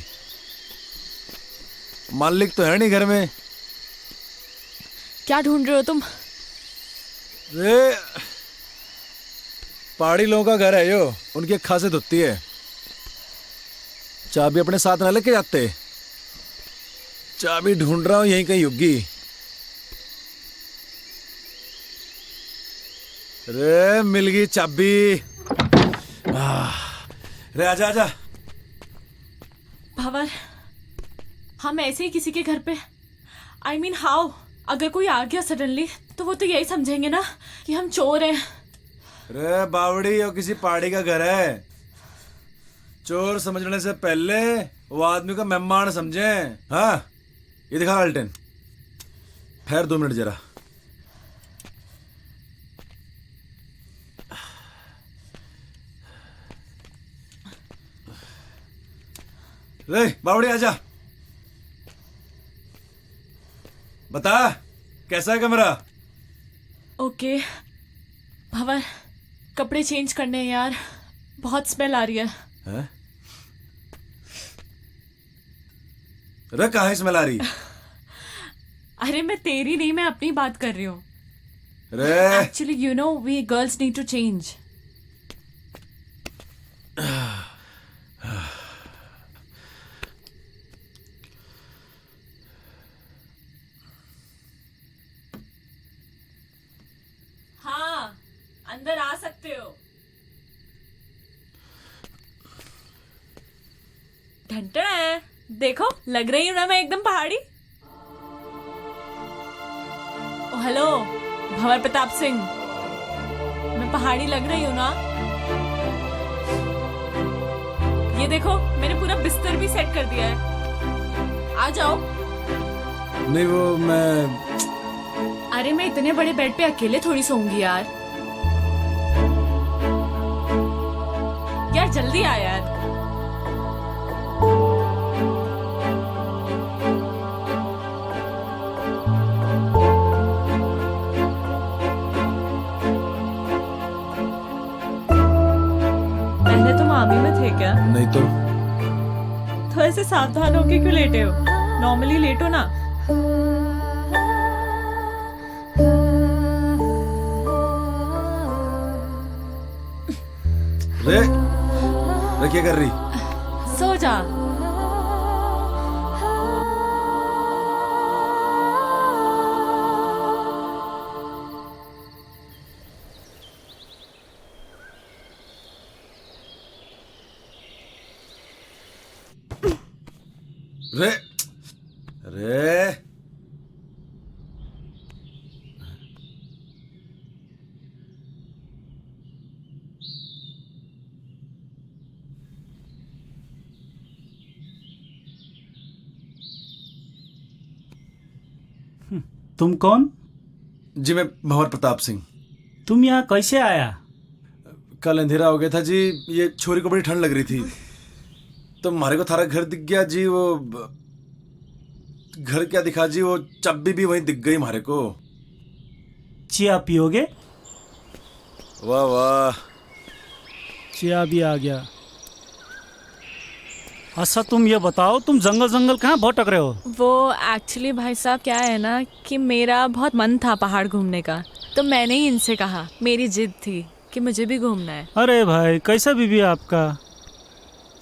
मालिक तो है नहीं घर में। क्या ढूंढ रहे हो तुम? अरे पहाड़ी लोगों का घर है यो, उनकी खासियत होती है चाबी अपने साथ ना लेके जाते। चाबी ढूंढ रहा हूं, यहीं कहीं होगी। अरे मिल गई चाबी। अरे आजा आजा। भवन, हम ऐसे ही किसी के घर पे, I mean हाउ, अगर कोई आ गया सडनली तो वो तो यही समझेंगे ना कि हम चोर हैं। अरे बावड़ी, और किसी पहाड़ी का घर है। चोर समझने से पहले वो आदमी का मेहमान समझे। हाँ, ये दिखा अल्टन। ठहर 2 मिनट जरा। रे बावड़ी, आजा। बता, कैसा है कमरा? ओके। भवन, कपड़े चेंज करने हैं यार, बहुत स्मेल आ रही है। हैं? अरे कहाँ स्मेल आ रही? अरे मैं तेरी नहीं, मैं अपनी बात कर रही हूँ। अरे actually you know, we girls need to change. हाँ, अंदर आ सकते हो। घंटा है, देखो लग रही हूँ ना मैं एकदम पहाड़ी। ओ हेलो भंवर प्रताप सिंह, मैं पहाड़ी लग रही हूँ ना? ये देखो, मैंने पूरा बिस्तर भी सेट कर दिया है, आ जाओ। नहीं, वो मैं अरे मैं इतने बड़े बेड पे अकेले थोड़ी सोऊंगी यार। यार जल्दी आ यार। पहले तुम आर्मी में थे क्या? नहीं तो ऐसे सावधान होके क्यों लेटे हो? नॉर्मली लेटो ना। रे क्या कर रही? सो जा। रे रे तुम कौन? जी मैं भंवर प्रताप सिंह। तुम यहाँ कैसे आया? कल अंधेरा हो गया था जी, ये छोरी को बड़ी ठंड लग रही थी तो हमारे को थारा घर दिख गया जी। वो घर क्या दिखा जी, वो चाबी भी वहीं दिख गई हमारे को। चिया पियोगे? वाह वाह, चिया भी आ गया। अच्छा तुम ये बताओ, तुम जंगल जंगल कहाँ भटक रहे हो? वो एक्चुअली भाई साहब क्या है ना कि मेरा बहुत मन था पहाड़ घूमने का, तो मैंने ही इनसे कहा, मेरी जिद थी कि मुझे भी घूमना है। अरे भाई कैसा बीवी है आपका?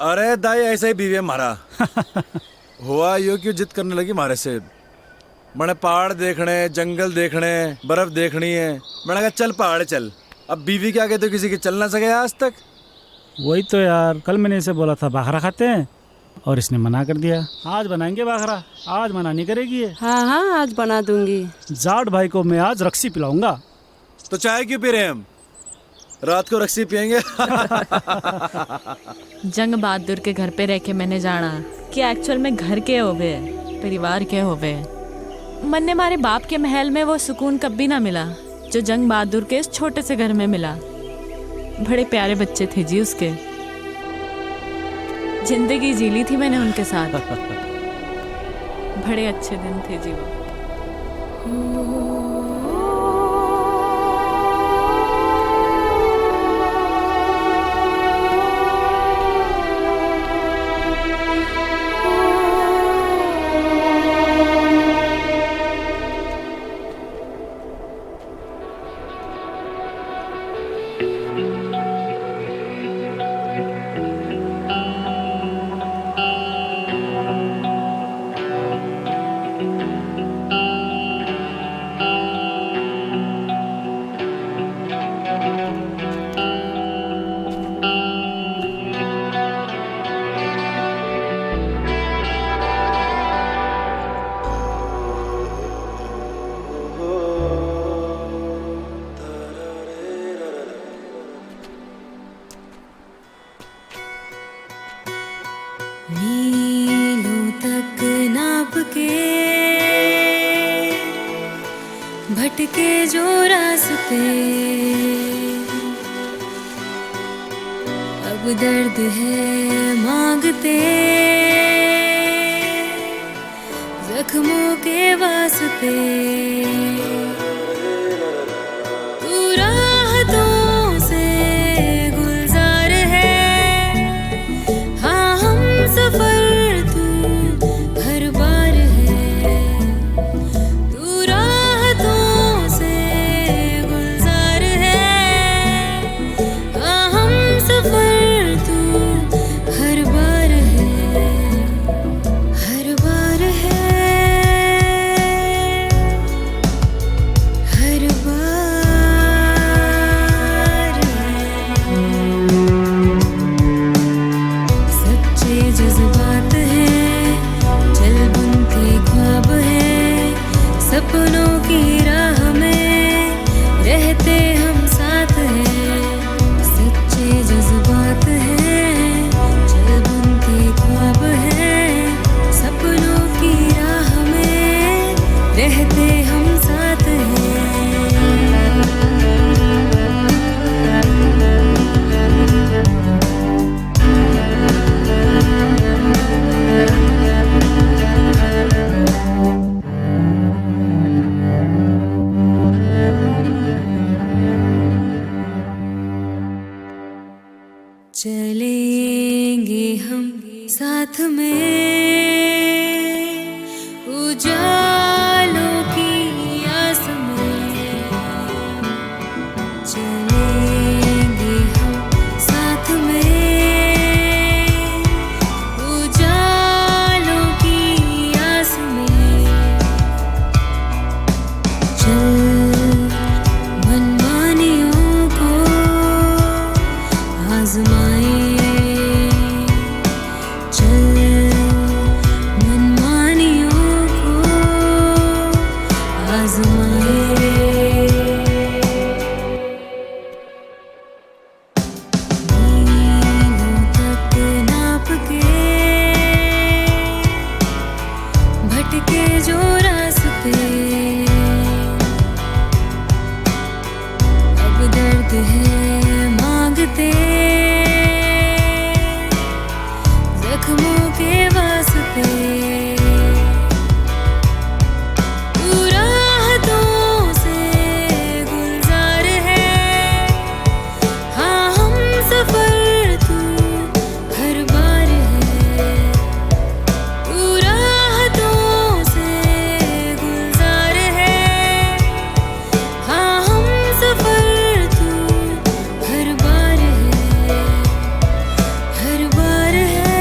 अरे दाई ऐसा ही बीवी है हमारा। हुआ यो क्यों जिद करने लगी हमारे से? मैंने पहाड़ देखने, जंगल देखने, बर्फ देखनी है। मैंने कहा चल पहाड़ चल। अब बीवी के आगे तो किसी के चल ना सके आज तक। वही तो यार, कल मैंने इसे बोला था बाखरा खाते हैं और इसने मना कर दिया। आज बनाएंगे बाखरा, आज मना नहीं करेगी ये। हाँ हाँ आज बना दूंगी। जाट भाई को मैं आज रक्सी पिलाऊंगा। तो चाय क्यों पी रहे हैं हम? रात को रक्सी पियेंगे। जंग बहादुर के घर पे रह के मैंने जाना कि एक्चुअल में घर के होवे, परिवार के होवे। मन ने हमारे बाप के महल में वो सुकून कभी ना मिला जो जंग बहादुर के इस छोटे से घर में मिला। बड़े प्यारे बच्चे थे जी उसके, जिंदगी जी ली थी मैंने उनके साथ। बड़े अच्छे दिन थे जी वो। मीलों तक नाप के भटके जो रास्ते, अब दर्द है मांगते जख्मों के वास्ते। तू राहतों से गुलजार है, हाँ हम सफर तू हर बार है। तू राहतों से गुलजार है, हाँ हम सफर तू हर बार है, हर बार है, हर बार है। सच्चे जज्बात हैं, चल बुनते ख्वाब हैं, सपनों की राह में रहते हम साथ हैं। सच्चे जज्बात हैं, चल बुनते ख्वाब हैं, सपनों की राह में रहते हम साथ हैं। जो रास्ते, अब दर्द है मांगते जख्मों के वास्ते। तू राहतों से गुलजार है, हाँ हम सफर तू हर बार है। तू राहतों से गुलजार है, हाँ हम सफर तू हर बार है, हर बार है।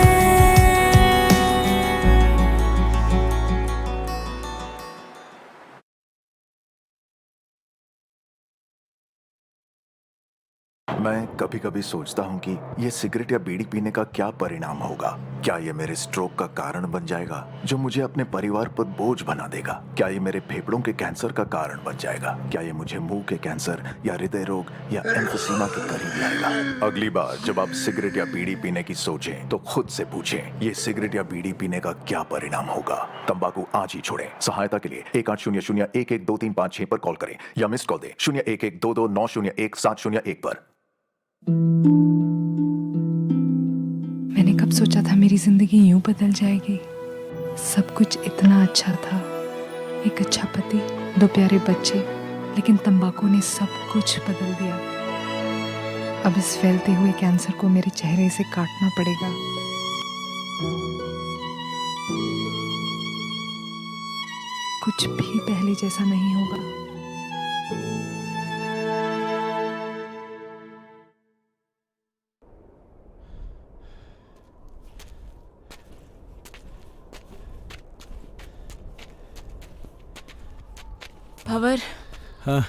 मैं कभी कभी सोचता हूँ कि ये सिगरेट या बीड़ी पीने का क्या परिणाम होगा। क्या ये मेरे स्ट्रोक का कारण बन जाएगा जो मुझे अपने परिवार पर बोझ बना देगा? क्या ये मेरे फेफड़ों के कैंसर का कारण बन जाएगा? क्या ये मुझे मुंह के कैंसर या हृदय रोग या एम्फीसीमा के करीब लाएगा? अगली बार जब आप सिगरेट या बीड़ी पीने की सोचें तो खुद से पूछें, ये सिगरेट या बीड़ी पीने का क्या परिणाम होगा? तंबाकू आज ही छोड़ें। सहायता के लिए 1800-112356 पर कॉल करें या मिस्ड कॉल दें 01122901 पर। मैंने कब सोचा था मेरी जिंदगी यूं बदल जाएगी। सब कुछ इतना अच्छा था, एक अच्छा पति, 2 प्यारे बच्चे, लेकिन तंबाकू ने सब कुछ बदल दिया। अब इस फैलते हुए कैंसर को मेरे चेहरे से काटना पड़ेगा। कुछ भी पहले जैसा नहीं होगा। भंवर, हाँ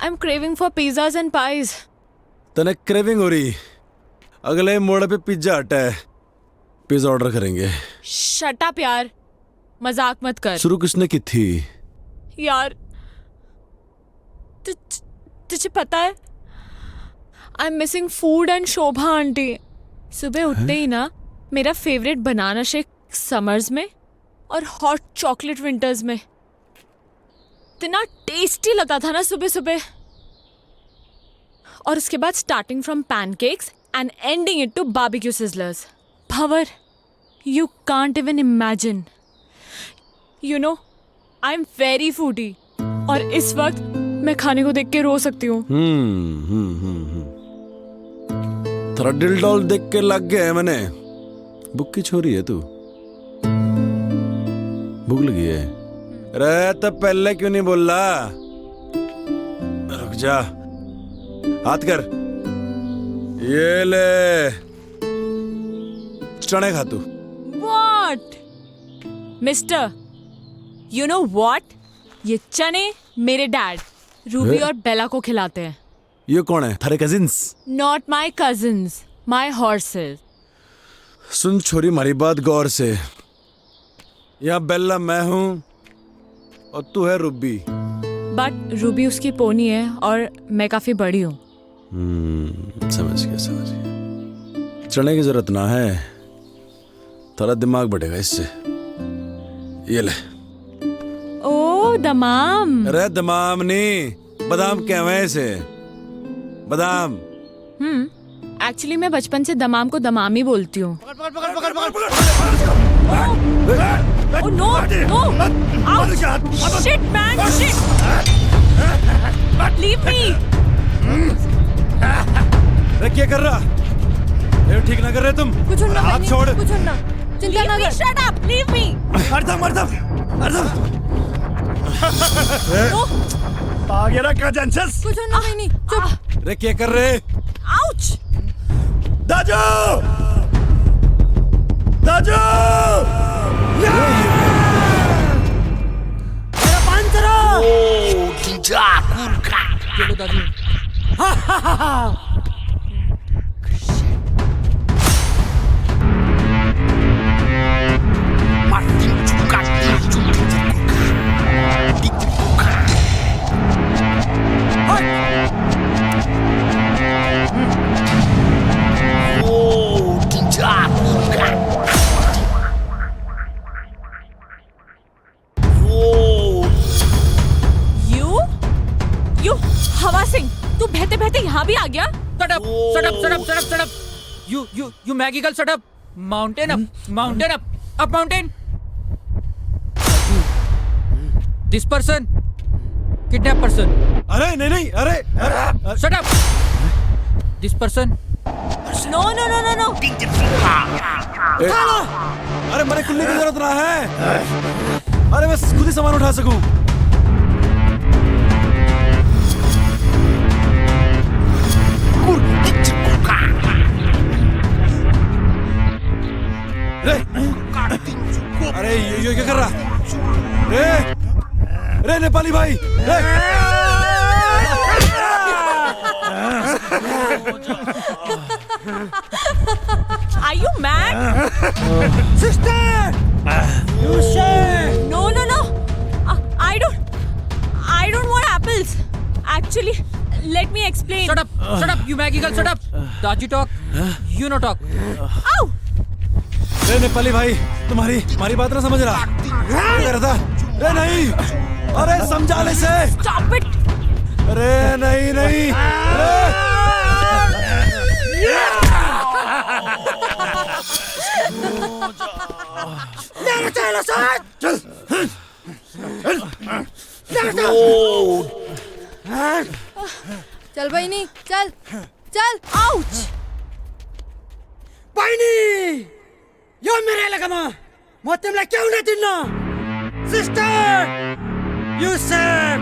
I am craving for pizzas and pies. तने क्रेविंग हो रही? अगले मोड़ पे पिज्जा हट है, पिज्जा ऑर्डर करेंगे। शट अप यार, मजाक मत कर। शुरू किसने की थी? यार तुझे पता है I am missing food and Shobha aunty. सुबह उठते ही ना मेरा फेवरेट बनाना शेक समर्स में और हॉट चॉकलेट विंटर्स में। इतना टेस्टी लगता था ना सुबह सुबह। और उसके बाद starting from pancakes and ending it to barbecue sizzlers. Bhanwar, you can't even imagine. You know I am very foodie और इस वक्त मैं खाने को देख के रो सकती हूँ। थोड़ा दिल डॉल देख के लग गया है मैंने। भूख की छोरी है तू? भूख लगी है? अरे तो पहले क्यों नहीं बोल रहा? रुक जा, हाथ कर, ये ले चने खा तू। What? Mister, you know what? ये चने मेरे डैड रूबी और बेला को खिलाते हैं। ये कौन है? थारे cousins? Not my cousins, my horses. सुन छोरी, हमारी बात गौर से। यहाँ बेला मैं हूँ और तू है रूबी। बट रूबी उसकी पोनी है और मैं काफी बड़ी हूँ। समझ गया। चने की जरूरत ना है, थोड़ा दिमाग बढ़ेगा इससे। ये ले। ओ दमाम। अरे दमाम नहीं, बादाम कहवा है इसे, बादाम। एक्चुअली मैं बचपन से दमाम को दमाम ही बोलती हूँ। Oh no! No! Ouch! Shit, man! Shit! Leave me! अरे क्या कर रहा? ये ठीक ना कर रहे तुम? कुछ ना, हाथ छोड़। कुछ ना, चिंता ना कर। Shut up! Leave me! आ गया ना कंजेंसस? कुछ ना, नहीं, चुप। अरे क्या कर रहे? Ouch! दाजू! दाजू! चलो दादी। हवा सिंह, तू बहते बहते यहाँ भी आ गया? Shut up! Shut up! Shut up! Shut up! Shut up! You Maggie girl, shut up! Mountain up! Mountain up! Up mountain! This person, kidnap person. अरे नहीं नहीं, अरे Shut up! This person. No no no no no. अरे मैंने खुलने की जरूरत ना है। अरे बस खुद ही सामान उठा सकूं। रे, अरे ये क्या कर रहा? रे नेपाली भाई, रे। Are you mad? Sister! You say! No no no. I don't want apples. Actually, let me explain. Shut up! Shut up! You Maggie girl, shut up! Daji talk. You no talk. Ow! रे नेपाली भाई, तुम्हारी बात ना समझ रहा। क्या कह रहा था? रे नहीं, अरे समझा ले से। Stop it! अरे नहीं नहीं, मेरा चलो साथ! चल! चल बहिनी चल चल। Ouch! बहिनी! यो मेरे लगामा! म तिमीलाई क्यों न दिन्न? सिस्टर! You said!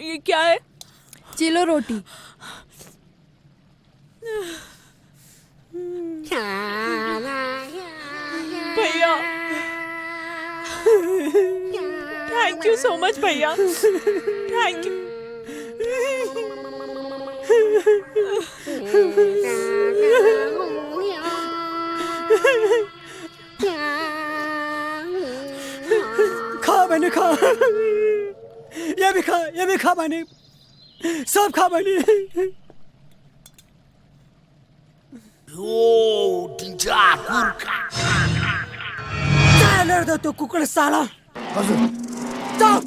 ये क्या है? चिलो रोटी। भैया, थैंक यू सो मच भैया, थैंक यू। खा बहिनी खा! ये भी खा बहिनी! सब खा बहिनी! चालेर दो तो कुकुर साला! चल!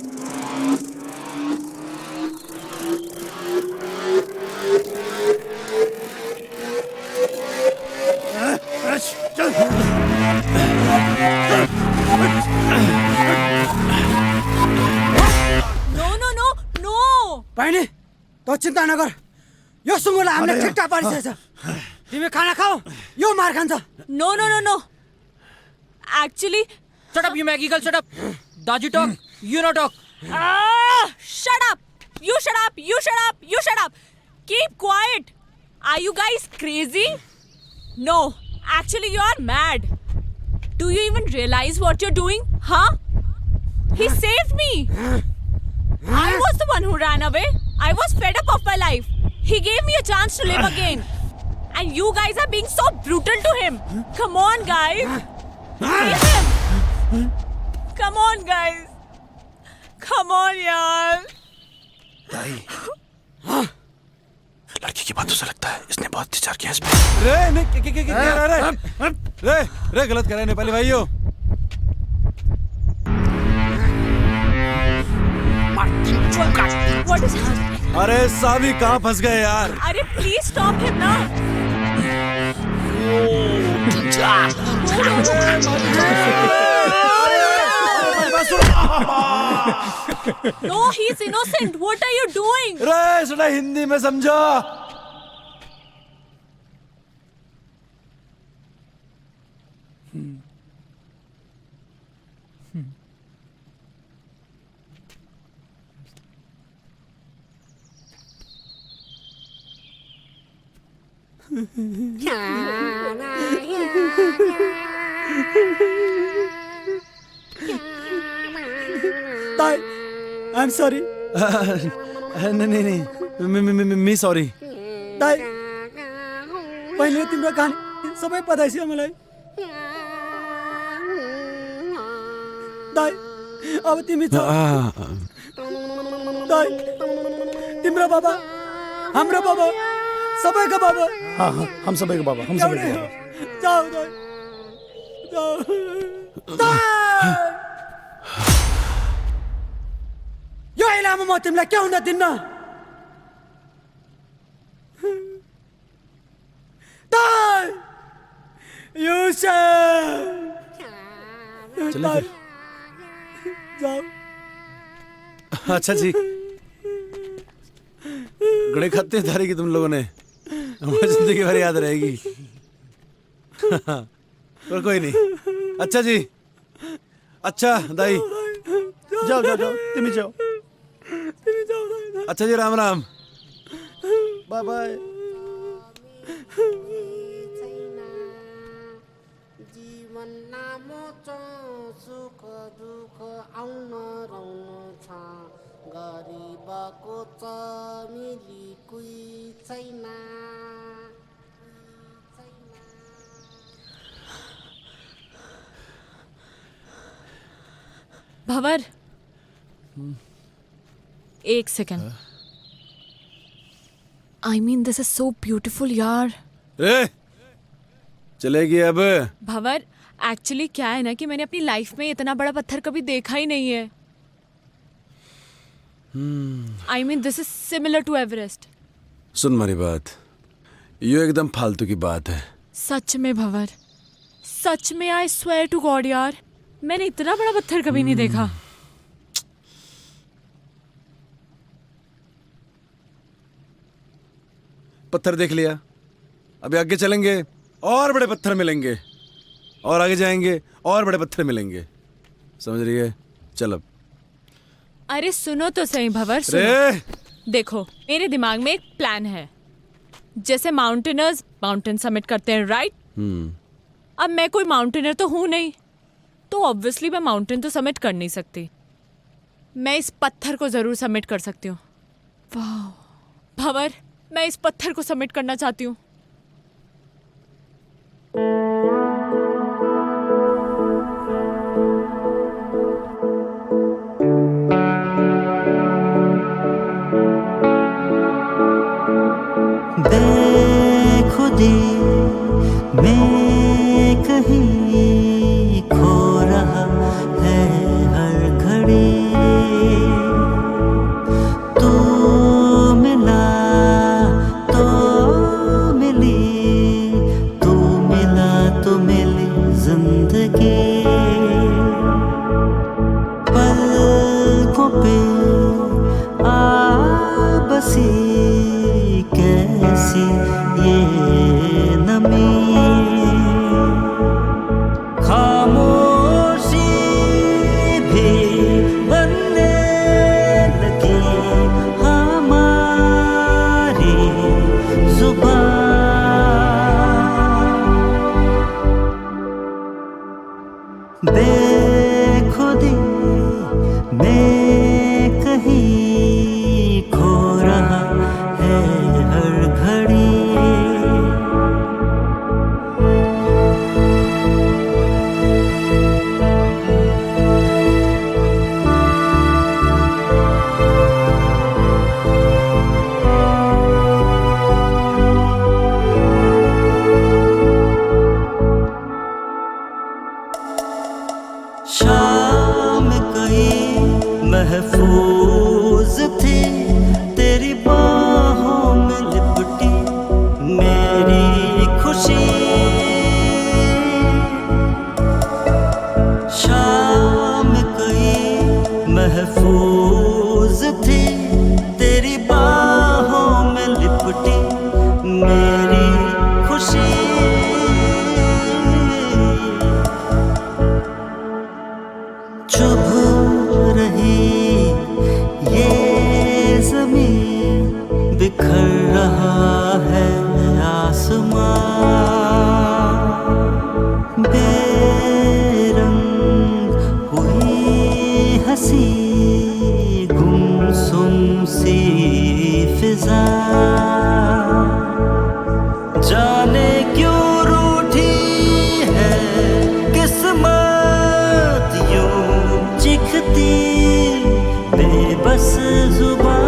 No no no no! बहिनी, तो चिन्ता नगर। यो सुँगुरलाई हामीले ठिक्का पारिसकेछ। तिमी खाना खाऊ, यो मार खान्छ। No no no no! Actually, Shut up, you Maggie girl, shut up! Daji talk. You no talk. shut up! You shut up! You shut up! You shut up! Keep quiet! Are you guys crazy? No, actually you are mad. Do you even realize what you're doing? Huh? He saved me! I was the one who ran away. I was fed up of my life. He gave me a chance to live again. And you guys are being so brutal to him. Come on, guys. Leave him. Come on, guys. Come on, yaar. लड़की की बातों से लगता है इसने बहुत विचार किया इस पे। रे नहीं रे गलत कर रहे हैं नेपाली भाइयों। What is happening? अरे साभी कहाँ फंस गए यार? अरे please stop him now. No, he's innocent. What are you doing? रे सुना हिंदी में समझो। ताई, I'm sorry. नहीं मी सॉरी। ताई, पहिले तिम्रो कहानी सबै पताइछ मलाई। ताई, अब तिमी छ। ताई, तिम्रो बाबा, हाम्रो बाबा सबे का बाबा हाँ हाँ हम सब एक बाबा, हम सब एक बाबा। जाओ जाओ यो इलाम म तिमीलाई के हुन दिन्न चले फिर। जाओ अच्छा जी, गड़े खाते धारी की तुम लोगों ने, हमारी जिंदगी भर याद रहेगी। पर कोई नहीं। अच्छा जी, अच्छा दाई, जाओ जाओ जाओ, तुम्हें जाओ। अच्छा जी, राम राम। Bye bye. जीवन नामो सुख दुख आउन रहनु छ, गरिबको छ मिली कुई छैन। भंवर, एक second. I mean this is so beautiful यार। ए, चलेगी अब। भंवर, एक्चुअली क्या है ना कि मैंने अपनी लाइफ में इतना बड़ा पत्थर कभी देखा ही नहीं है। I mean this is similar to Everest. सुन मेरी बात, ये एकदम फालतू की बात है। सच में भंवर, सच में आई स्वेयर टू गॉड यार, मैंने इतना बड़ा पत्थर कभी नहीं देखा। पत्थर देख लिया, अभी आगे चलेंगे और बड़े पत्थर मिलेंगे, और आगे जाएंगे और बड़े पत्थर मिलेंगे, समझ रही है? चल अब। अरे सुनो तो सही भंवर, सुनो। देखो, मेरे दिमाग में एक प्लान है। जैसे माउंटेनर्स माउंटेन समिट करते हैं, राइट? अब मैं कोई माउंटेनर तो हूं नहीं, तो ऑब्वियसली मैं माउंटेन तो समिट कर नहीं सकती। मैं इस पत्थर को जरूर समिट कर सकती हूँ। वाह भंवर, मैं इस पत्थर को समिट करना चाहती हूँ। बेखुदी में कहीं खो रहा है हर घड़ी, तू मिला तो मिली, तू मिला तो मिली जिंदगी। पलकों पे आ बसी कैसी ये नमी, खामोशी भी बनने लगी हमारी जुबान। बेखुदी में कहीं खो रहा है हर घड़ी, शाम कई महफूज थी तेरी बाहों में लिपटी मेरी खुशी। शाम कई महफूज थी तेरी बाहों में लिपटी मेरी खुशी। चुभ रही ये ज़मीन, बिखर रहा है आसमां, बेरंग हुई हंसी गुमसुम सी फिजा। जाने क्यों रूठी है किस्मत यूं चिखती बेबस जुबान।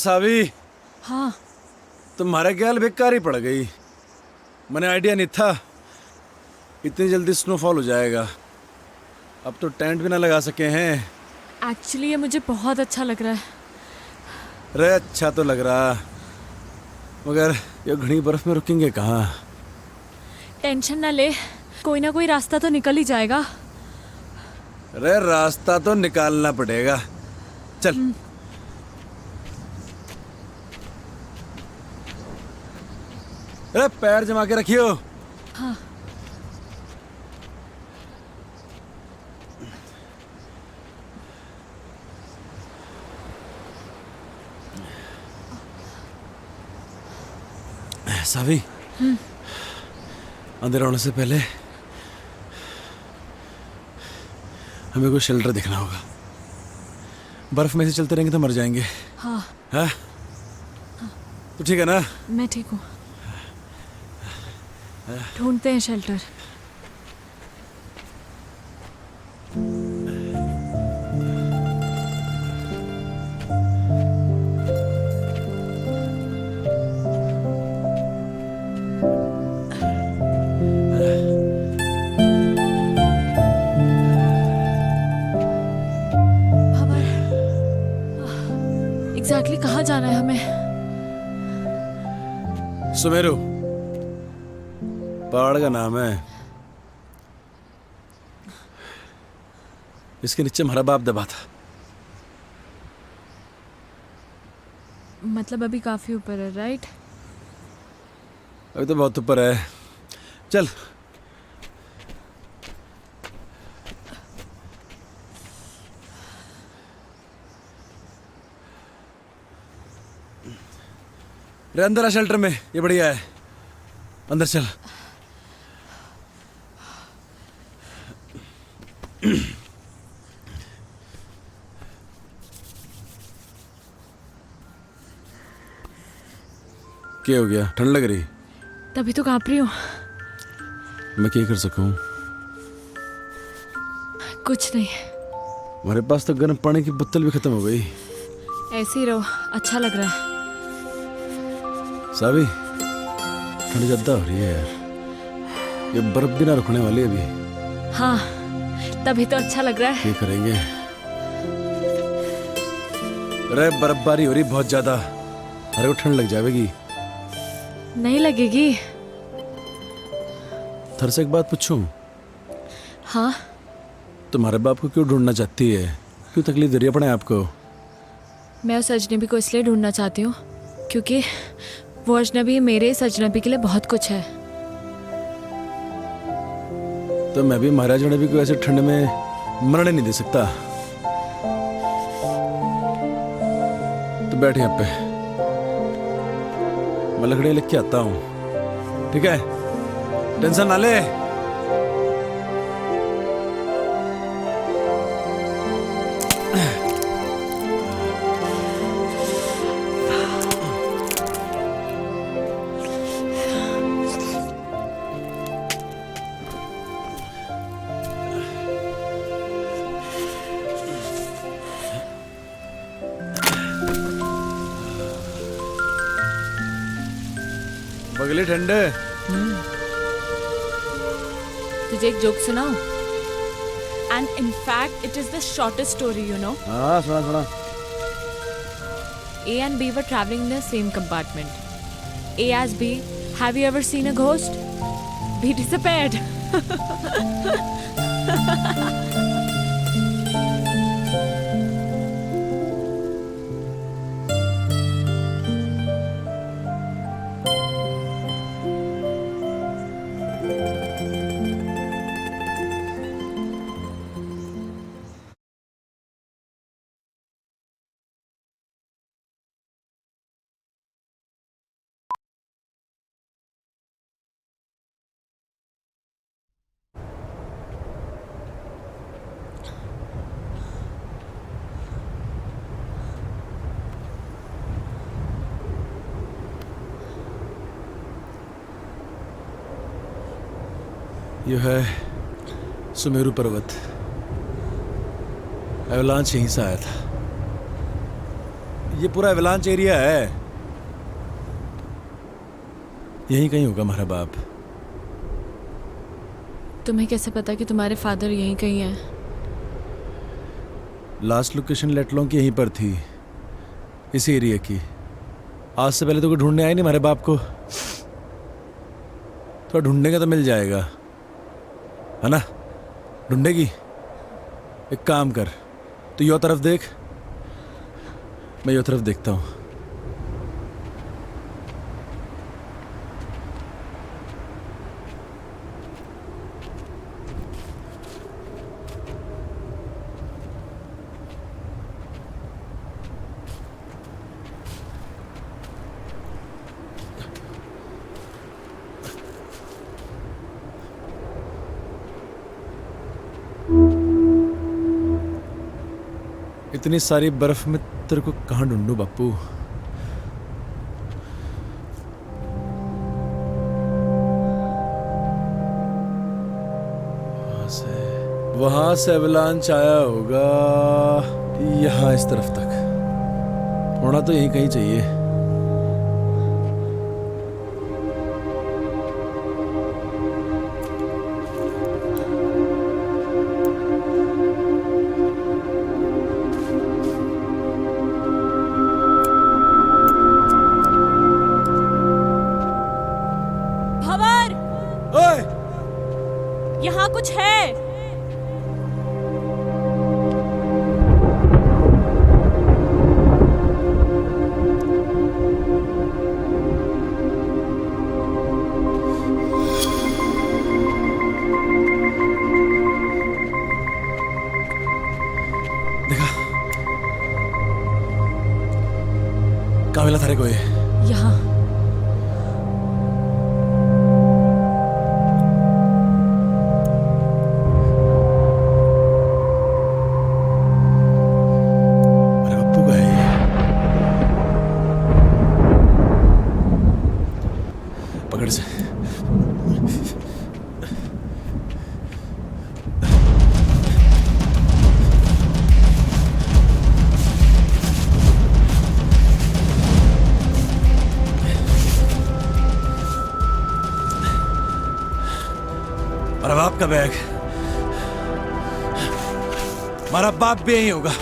सावी, हाँ तुम्हारे ख्याल बेकार ही पड़ गई। मैंने आइडिया नहीं था इतनी जल्दी स्नोफॉल हो जाएगा। अब तो टेंट भी ना लगा सके हैं। एक्चुअली ये मुझे बहुत अच्छा लग रहा है। रे अच्छा तो लग रहा, मगर ये घनी बर्फ में रुकेंगे कहाँ? टेंशन ना ले, कोई ना कोई रास्ता तो निकल ही जाएगा। रे रास्ता तो निकालना पड़ेगा। चल अरे पैर जमा के रखियो। हाँ। सावी, अंधेरा होने से पहले हमें कोई शेल्टर देखना होगा। बर्फ में से चलते रहेंगे तो मर जाएंगे। हाँ। हाँ? तो ठीक है ना? मैं ठीक हूँ। ढूंढते हैं शेल्टर। एग्जैक्टली कहाँ जाना है हमें? सुमेरु पहाड़ का नाम है। इसके नीचे हमारा बाप दबा था। मतलब अभी काफी ऊपर है, राइट? अभी तो बहुत ऊपर है। चल रे अंदर आ शेल्टर में, ये बढ़िया है। अंदर चल। क्या हो गया? ठंड लग रही? तभी तो कांप रही हूँ। मैं क्या कर सकूं? कुछ नहीं। हमारे पास तो गर्म पानी की बोतल भी खत्म हो गई। ऐसे ही रहो, अच्छा लग रहा है। सावी, ठंड ज्यादा हो रही है यार। ये बर्फ भी ना रुकने वाली है अभी। हाँ, तभी तो अच्छा लग रहा है। क्या करेंगे? अरे बर्फबारी हो रही बहुत ज्यादा, अरे वो ठंड लग जाएगी। नहीं लगेगी। थर से एक बात पूछूं? हाँ। तुम्हारे बाप को क्यों ढूंढना चाहती है? क्यों तकलीफ दे रही है अपने आप को? मैं उस अजनबी को इसलिए ढूंढना चाहती हूँ क्योंकि वो अजनबी मेरे इस अजनबी के लिए बहुत कुछ है। तो मैं भी महाराज अजनबी को ऐसे ठंड में मरने नहीं दे सकता। तो बैठ यहाँ पे, मैं लकड़ियाँ लेके आता हूँ, ठीक है? टेंशन ना ले। बगले ठंडे। तुझे एक जोक सुनाऊं? And in fact it is the shortest story, you know. हाँ सुना सुना। A and B were traveling in the same compartment. A asked B, "Have you ever seen a ghost?" B disappeared. यह है सुमेरु पर्वत। Avalanche यहीं से आया था। ये पूरा एवलांच एरिया है, यहीं कहीं होगा हमारा बाप। तुम्हें कैसे पता कि तुम्हारे फादर यहीं कहीं हैं? लास्ट लोकेशन लेटलों की यहीं पर थी, इसी एरिया की। आज से पहले तो कोई ढूंढने आए नहीं हमारे बाप को, तो ढूंढने तो मिल जाएगा, है ना? ढूंढेगी? एक काम कर, तू यो तरफ देख, मैं यो तरफ देखता हूँ। इतनी सारी बर्फ में तेरे को कहाँ ढूंढूं बापू? वहां से एवलांच आया होगा यहाँ इस तरफ तक, होना तो यहीं कहीं चाहिए। यहाँ कुछ है। देखा कहाँ मिला थारे को ये? यहाँ। पकड़ से। अरे बाप का बैग, हमारा बाप भी यही होगा।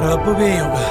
बापू भी यही होगा।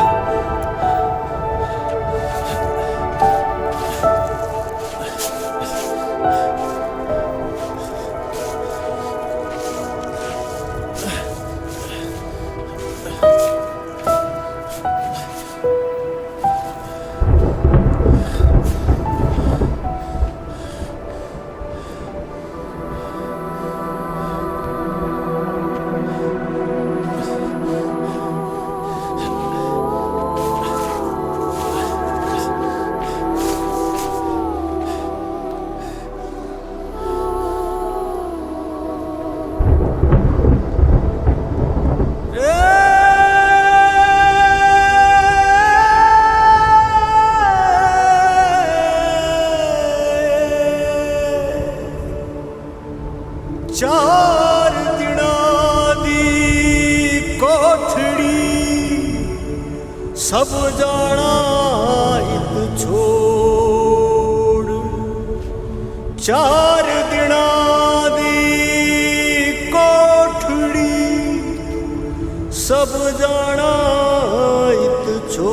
चार दिना दी कोठड़ी सब जाना इत छोड़, चार दिना दी कोठड़ी सब जाना इत छोड़,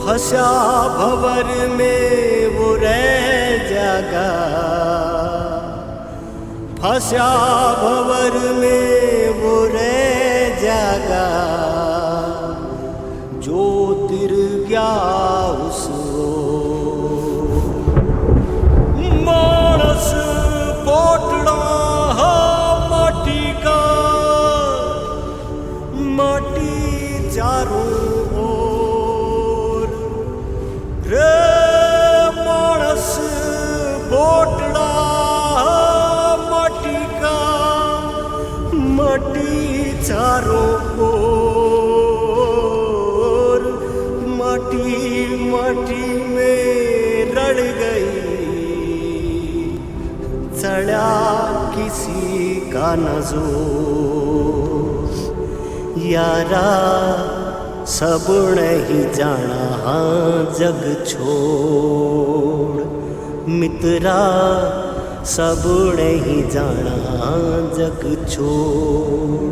फंसा भंवर में वो रह जागा, फंसा भंवर में वो रह जागा, जो तिर गया उसको मानस पोटड़ा माटी का, माटी चारों ओर किसी का न जोर यारा सब नहीं जाना हाँ जग छोड़ मित्रा सब नहीं जाना हाँ जग छोड़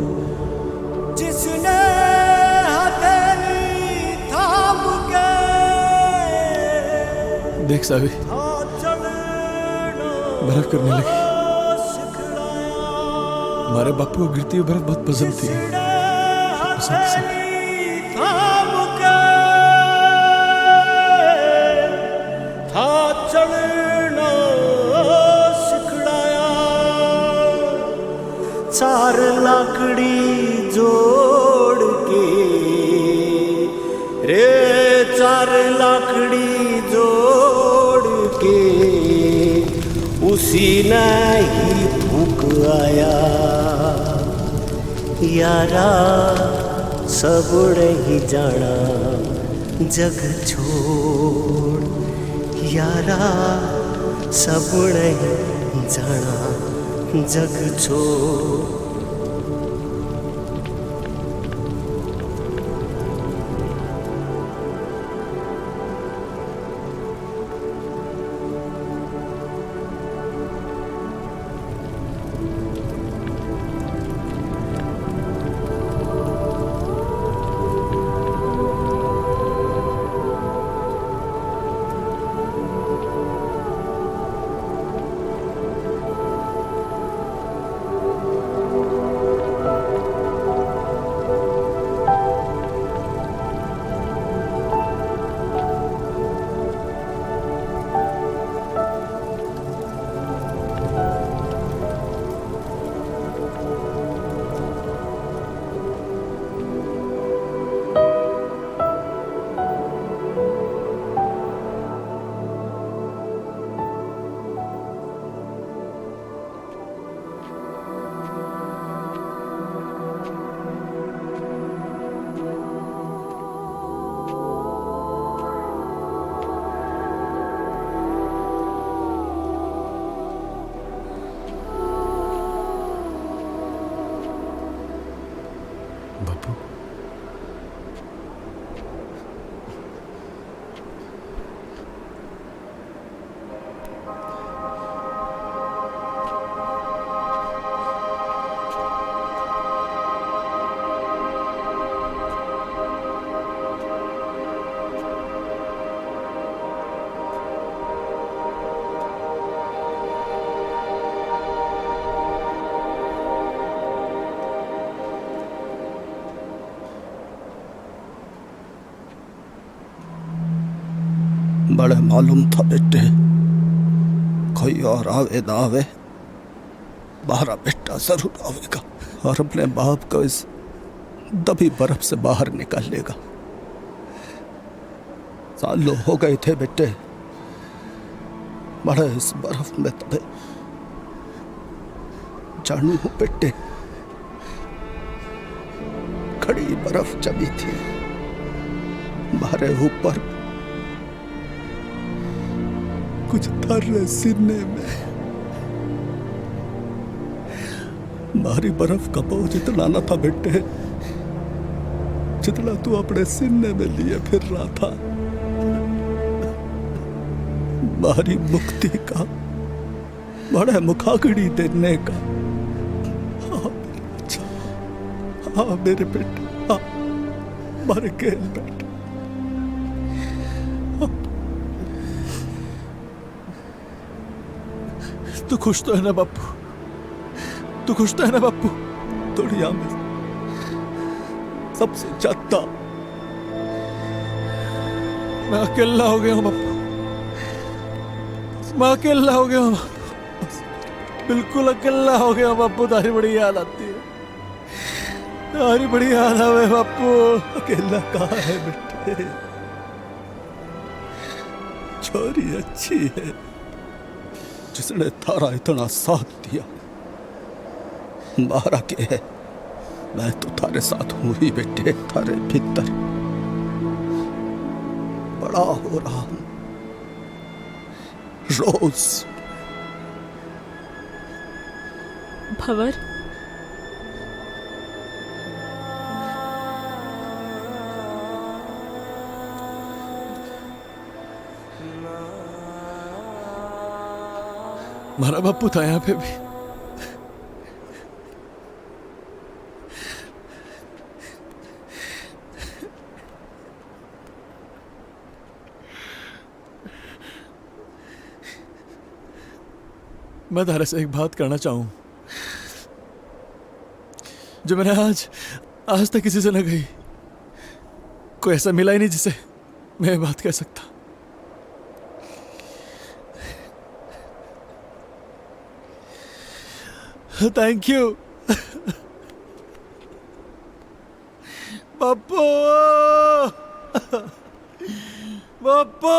जिसने हथेली थाम के देख सावी बर्फ करने लगी। हमारे बापू को गिरती हुई बर्फ बहुत पसंद थी। था चढ़ना सिखलाया चार लाकड़ी जोड़ के रे चार लाकड़ी जोड़ के उसी ने ही फूक आया यारा सब नहीं जाना जग छोड़ यारा सब नहीं जाना जग छोड़ बड़े मालूम था बेटे कोई और आवे ना आवे बाहर बेटा जरूर आवेगा और अपने बाप को इस दबी बर्फ से बाहर निकालेगा। सालों हो गए थे बेटे बड़े इस बर्फ में तबे जानू हूं बेटे खड़ी बर्फ जमी थी हमारे ऊपर कुछ था सीने में भारी बर्फ का बोझ इतना न था बेटे जितना तू अपने सीने में लिए फिर रहा था। भारी मुक्ति का बड़े मुखागड़ी देने का। हाँ मेरे बेटे हाँ मारे खेल बेटे। तू खुश तो है ना बापू तू खुश तो है ना बापू दुनिया में सबसे ज्यादा मैं अकेला हो गया हूँ बापू मैं अकेला हो गया हूँ बिल्कुल अकेला हो गया हूँ बापू तारी बड़ी याद आती है तारी बड़ी याद आवे बापू अकेला कहाँ है बेटे छोरी अच्छी है जिसने थारा इतना साथ दिया मारा के है मैं तो थारे साथ हूं ही बेटे थारे भीतर बड़ा हो रहा हूं रोज भंवर। हमारा बापू था यहाँ पे भी। मैं तारे से एक बात करना चाहूं जो मैंने आज तक किसी से न कही। कोई ऐसा मिला ही नहीं जिसे मैं ये बात कह सकता। थैंक यू बापू। बापू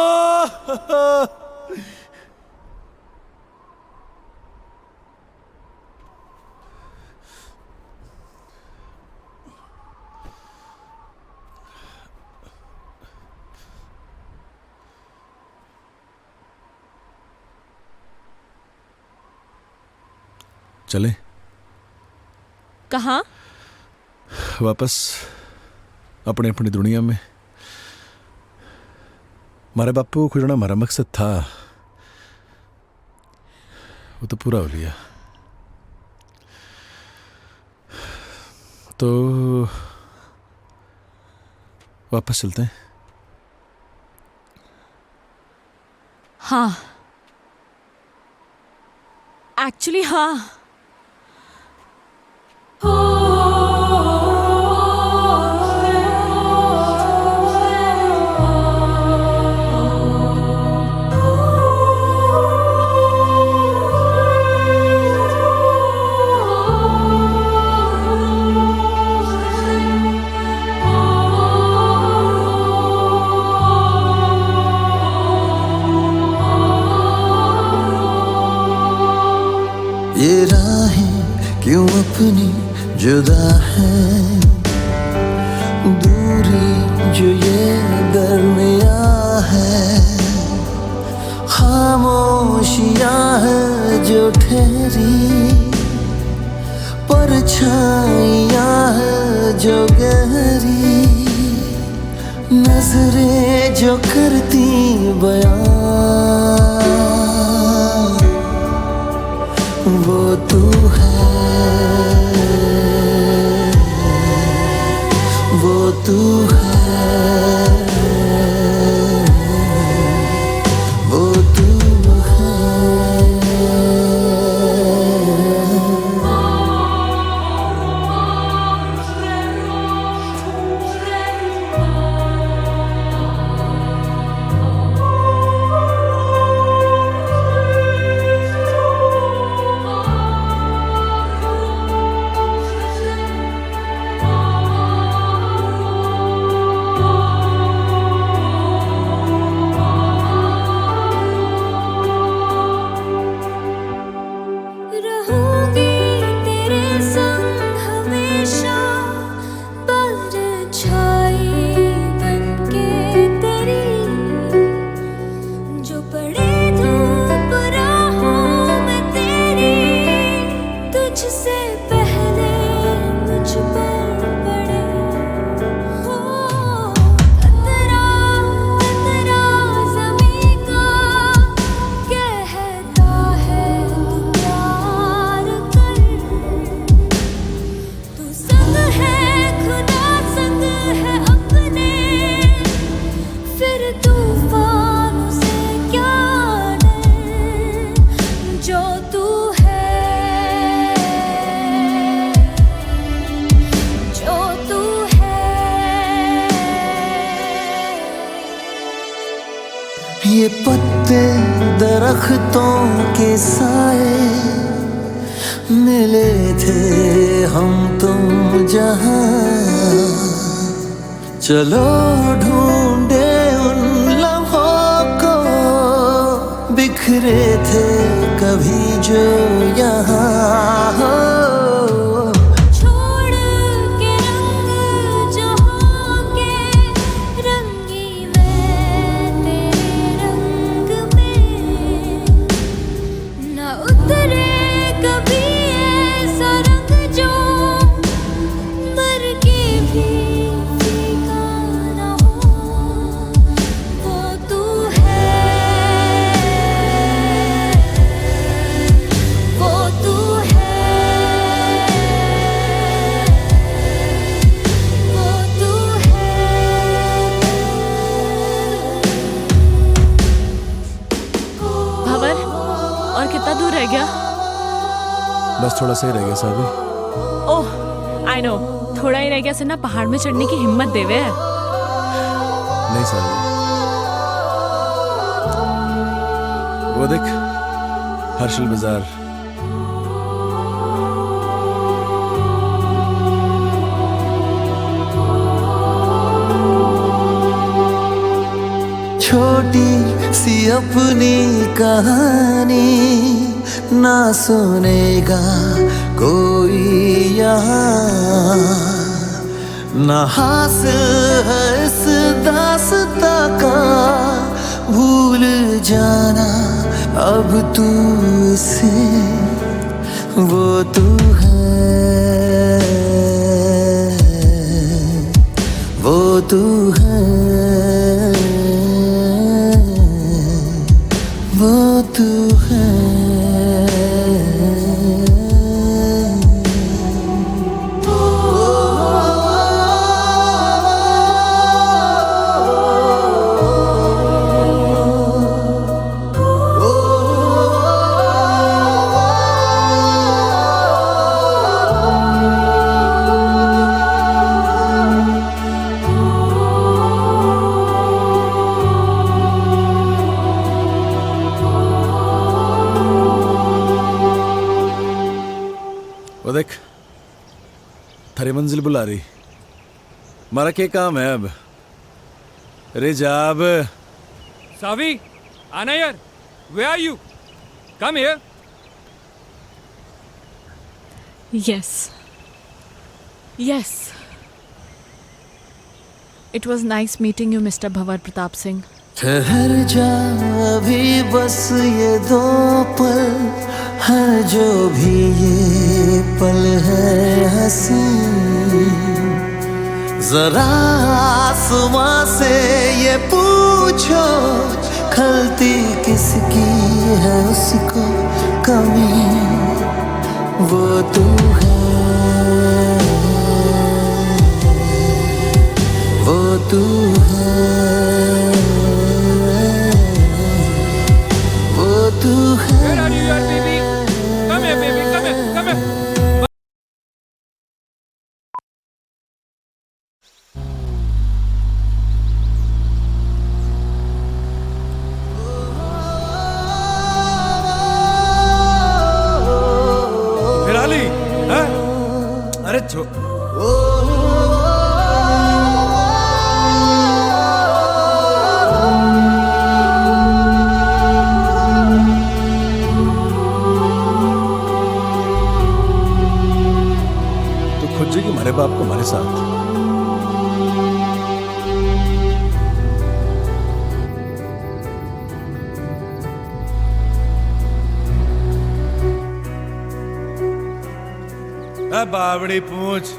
चले कहाँ? वापस अपने अपनी दुनिया में। हमारे बापू को खुजना हमारा मकसद था, वो तो पूरा हो लिया। तो वापस चलते हैं। हाँ, एक्चुअली हाँ। ये राहें क्यों अपनी जुदा है, दूरी जो ये दरमिया है, खामोशियां है जो ठहरी, परछाइयां है जो गहरी, नजरें जो करती बयां, वो तू है, वो तू है, वो तू ये पत्ते दरख्तों के साए, मिले थे हम तुम जहां, चलो ढूंढे उन लम्हों को, बिखरे थे कभी जो यहाँ हो। कभी ऐसा पहाड़ कितना दूर रह गया? बस थोड़ा सा ही रह गया साहब। ओह आई नो, थोड़ा ही रह गया से ना पहाड़ में चढ़ने की हिम्मत देवे। नहीं साहब, वो देख हर्षल बाजार। छोटी सी अपनी कहानी ना सुनेगा कोई यहाँ, ना हासिल है इस दास्ता का भूल जाना अब तू से। वो तू है, वो तू है, वो तू है। वो देख थारी मंजिल बुला रही। हमारा क्या काम है अब? अरे जा अब। सावी, आना यार। Where are you? Come here. Yes. Yes. It was nice meeting you, Mr. Bhavar Pratap Singh. ठहर जा अभी बस ये दो पल है, जो भी ये पल है हंसी। जरा आसमां से ये पूछो खलती किसकी है उसको कमी। वो तू है, वो तू है, वो तू है। Where are you, yaar, baby? Come here, baby. Come here. Come here. Hirali, हैं? अरे कि हमारे बाप को हमारे साथ। बावड़ी पूछ,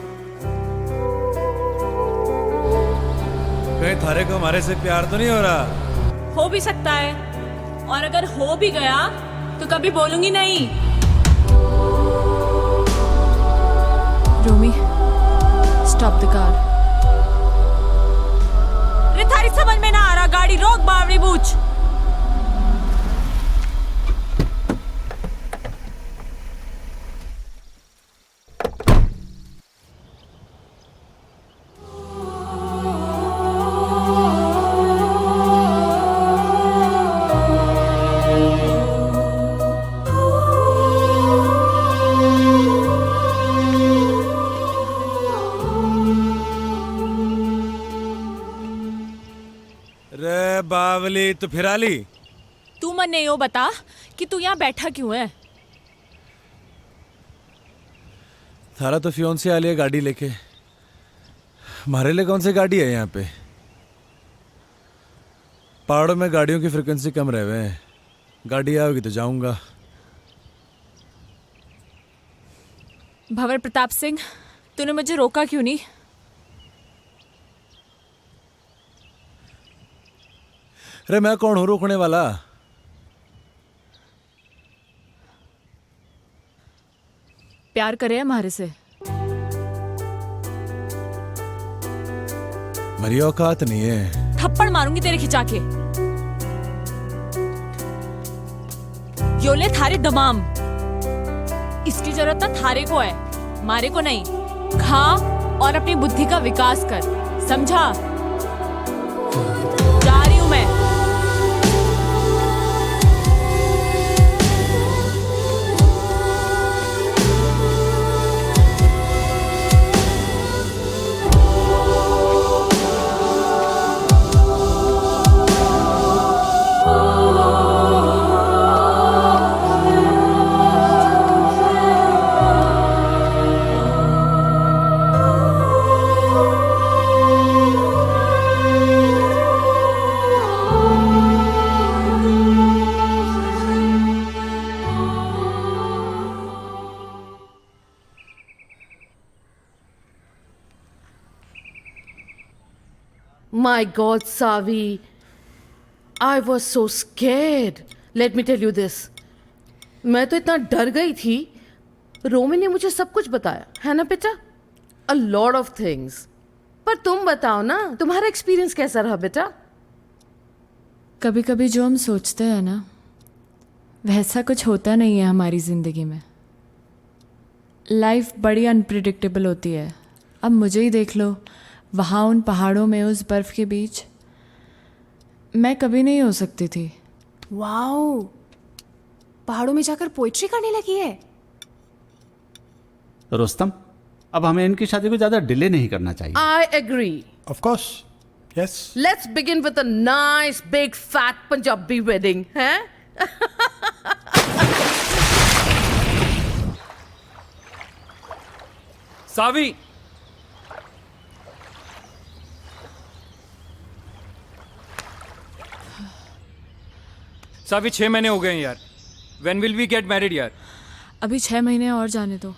कहीं थारे को हमारे से प्यार तो नहीं हो रहा? हो भी सकता है, और अगर हो भी गया तो कभी बोलूंगी नहीं। रोमी, स्टॉप द कार। रे थारी समझ में ना आ रहा, गाड़ी रोक बावड़ी पूछ। रे बावली तो फिराली, तू मन नहीं हो बता कि तू यहाँ बैठा क्यों है? थारा तो फियोंसे आ लिया गाड़ी लेके, हमारे लिए कौन सी गाड़ी है यहाँ पे? पहाड़ों में गाड़ियों की फ्रिक्वेंसी कम रहे हुए हैं, गाड़ी आओगी तो जाऊंगा। भंवर प्रताप सिंह, तूने मुझे रोका क्यों नहीं? अरे मैं कौन हूं रोकने वाला? प्यार करे हमारे से? मेरी औकात नहीं है। थप्पड़ मारूंगी तेरे खिंचा के। यो ले थारे दमाम। इसकी जरूरत ना थारे को है, मारे को नहीं। खा और अपनी बुद्धि का विकास कर, समझा? जा रही हूं मैं। My God, Savi, I was so scared. Let me tell you this. मैं तो इतना डर गई थी। रोमी ने मुझे सब कुछ बताया, है ना बेटा? A lot of things. पर तुम बताओ ना, तुम्हारा एक्सपीरियंस कैसा रहा बेटा? कभी कभी जो हम सोचते हैं ना, वैसा कुछ होता नहीं है हमारी ज़िंदगी में। लाइफ बड़ी अनप्रिडिक्टेबल होती है। अब मुझे ही देख लो, वहाँ उन पहाड़ों में उस बर्फ़ के बीच मैं कभी नहीं हो सकती थी। वाओ, पहाड़ों में जाकर पोइट्री करने लगी है। रुस्तम, अब हमें इनकी शादी को ज़्यादा डिले नहीं करना चाहिए। I agree. Of course. Yes. Let's begin with a nice big fat Punjabi wedding, हैं? सावी, सावी 6 महीने हो गए हैं यार। When will we get married यार? अभी 6 महीने और जाने दो।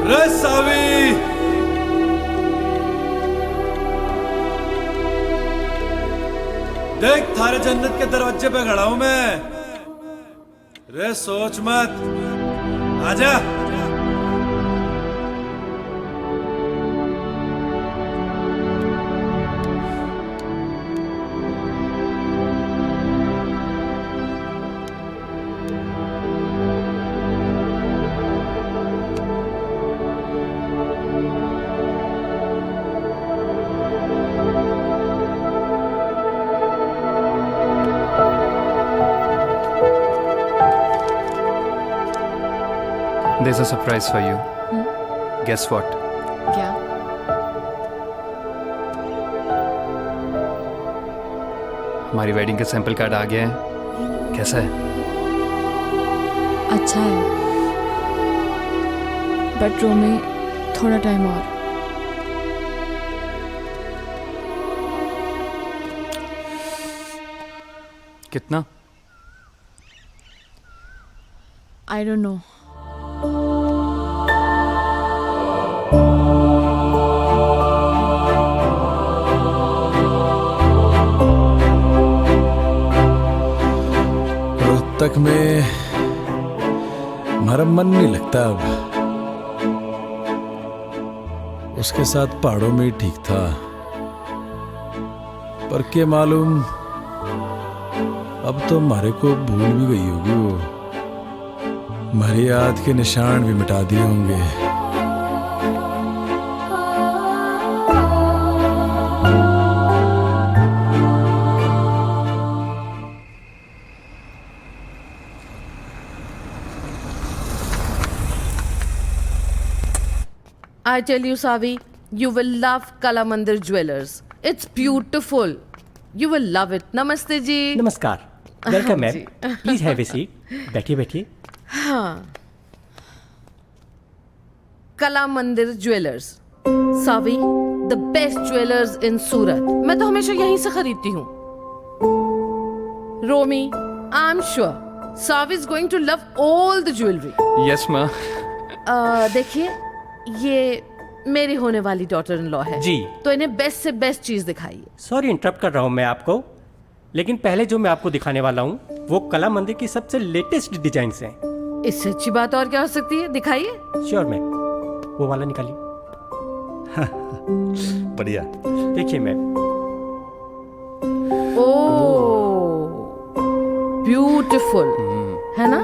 रे सावी, देख थारे जन्नत के दरवाजे पे खड़ा हूं मैं। रे सोच मत, आजा। There's a surprise for you. Guess what? क्या? हमारी वेडिंग का सैंपल कार्ड आ गया है। कैसा है? अच्छा है, बट रोमी थोड़ा टाइम और। कितना? I don't know. रोहतक में हमारा मन नहीं लगता अब। उसके साथ पहाड़ों में ही ठीक था, पर के मालूम अब तो हमारे को भूल भी गई होगी वो। हमारी याद के निशान भी मिटा दिए होंगे। I tell you, Savi, you will love Kala Mandir Jewelers. It's beautiful. You will love it. Namaste ji. नमस्कार, वेलकम मैम। जी। Please have a seat. बैठिए बैठिए। हाँ, Kala Mandir jewellers, Savi, the best jewellers in Surat. मैं तो हमेशा यहीं से खरीदती हूँ। Romi, I am sure Savi is going to love all the jewellery. Yes माँ। देखिए, ये मेरी होने वाली डॉटर इन लॉ है जी। तो इन्हें बेस्ट से बेस्ट चीज दिखाइए। सॉरी इंटरप्ट कर रहा हूँ मैं आपको, लेकिन पहले जो मैं आपको दिखाने वाला हूँ वो कला मंदिर की सबसे लेटेस्ट डिजाइन हैं। इससे अच्छी बात और क्या हो सकती है? दिखाइए। श्योर मैम, वो वाला निकालिए। बढ़िया। देखिए मैम। ओह ब्यूटीफुल, है ना?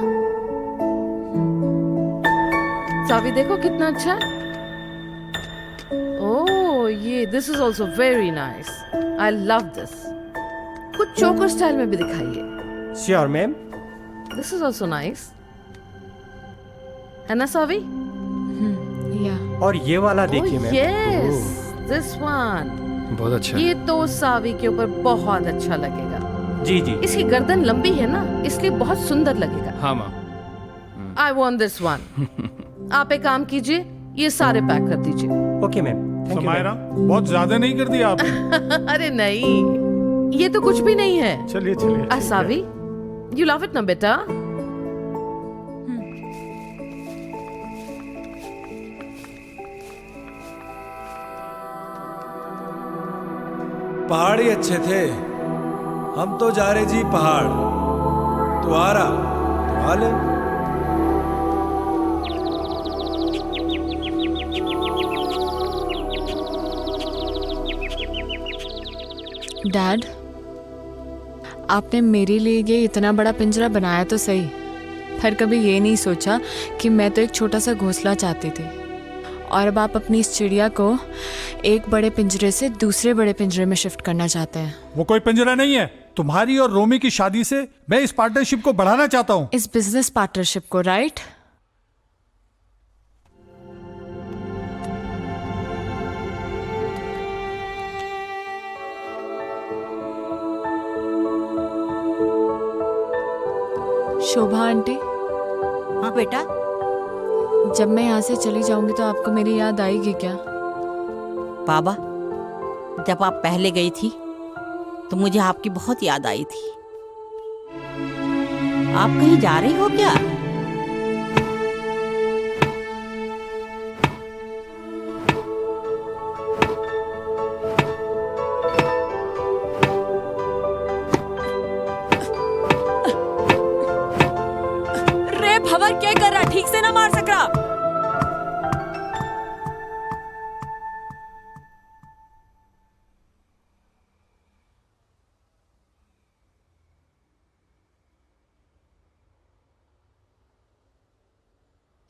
सावी देखो कितना अच्छा है। ओह ये this is also very nice, I love this. कुछ चोकर स्टाइल में भी दिखाइए। Sure ma'am. This is also nice, है ना सावी? और ये वाला देखिए मैम। यस दिस वन बहुत अच्छा। ये तो सावी के ऊपर बहुत अच्छा लगेगा। जी जी। इसकी गर्दन लंबी है ना, इसलिए बहुत सुंदर लगेगा। हाँ माँ। I want this one. आप एक काम कीजिए, ये सारे पैक कर दीजिए। Okay ma'am. समायरा, बहुत ज्यादा नहीं कर दिया आपने? अरे नहीं, ये तो कुछ भी नहीं है। चलिए चलिए। सावी, यू लव इट ना बेटा? पहाड़ ही अच्छे थे, हम तो जा रहे जी पहाड़। तू आ रहा तो आ ले। डैड, आपने मेरे लिए ये इतना बड़ा पिंजरा बनाया तो सही, पर कभी ये नहीं सोचा कि मैं तो एक छोटा सा घोंसला चाहती थी, और अब आप अपनी इस चिड़िया को एक बड़े पिंजरे से दूसरे बड़े पिंजरे में शिफ्ट करना चाहते हैं। वो कोई पिंजरा नहीं है। तुम्हारी और रोमी की शादी से मैं इस पार्टनरशिप को बढ़ाना चाहता हूँ। इस बिजनेस पार्टनरशिप को, राइट? शोभा आंटी। हाँ बेटा। जब मैं यहाँ से चली जाऊंगी तो आपको मेरी याद आएगी क्या? बाबा, जब आप पहले गई थी तो मुझे आपकी बहुत याद आई थी। आप कहीं जा रही हो क्या? रे भवर, क्या कर रहा? ठीक से ना मार सक रहा।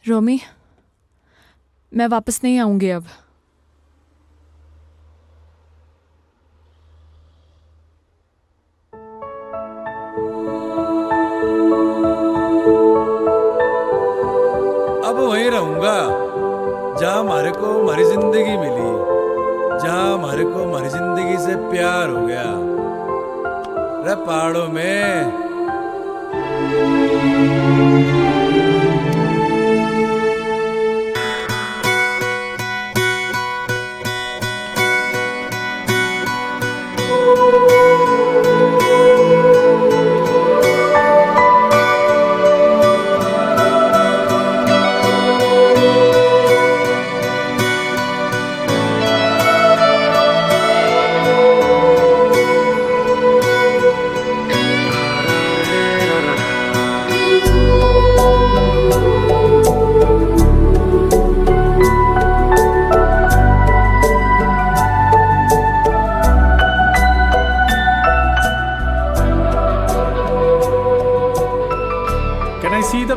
रोमी, मैं वापस नहीं आऊंगी अब। अब वहीं रहूंगा जहां हमारे को हमारी जिंदगी मिली, जहां हमारे को हमारी जिंदगी से प्यार हो गया। रे पहाड़ों में।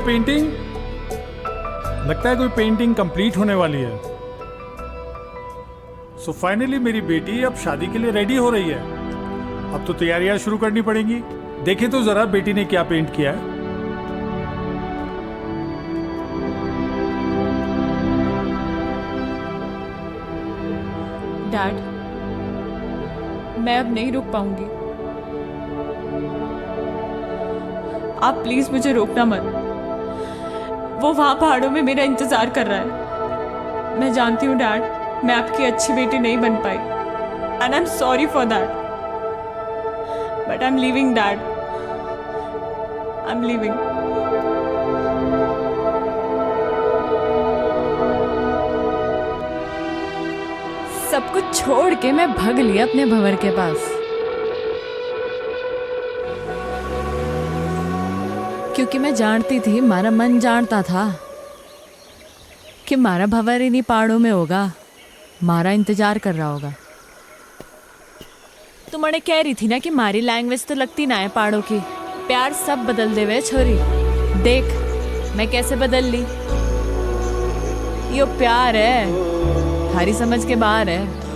पेंटिंग लगता है कोई पेंटिंग कंप्लीट होने वाली है। सो फाइनली मेरी बेटी अब शादी के लिए रेडी हो रही है। अब तो तैयारियां शुरू करनी पड़ेंगी। देखें तो जरा बेटी ने क्या पेंट किया है। डैड, मैं अब नहीं रुक पाऊंगी। आप प्लीज मुझे रोकना मत। वो वहां पहाड़ों में मेरा इंतजार कर रहा है। मैं जानती हूँ डैड, मैं आपकी अच्छी बेटी नहीं बन पाई, and I am sorry for that, but I am leaving dad, I am leaving. सब कुछ छोड़ के मैं भाग लिया अपने भंवर के पास। क्योंकि मैं जानती थी, मारा मन जानता था कि मारा भंवर इन्हीं पहाड़ों में होगा, मारा इंतजार कर रहा होगा। तू मने कह रही थी ना कि मारी लैंग्वेज तो लगती ना है पहाड़ों की। प्यार सब बदल दे वे छोरी, देख मैं कैसे बदल ली। यो प्यार है, थारी समझ के बाहर है।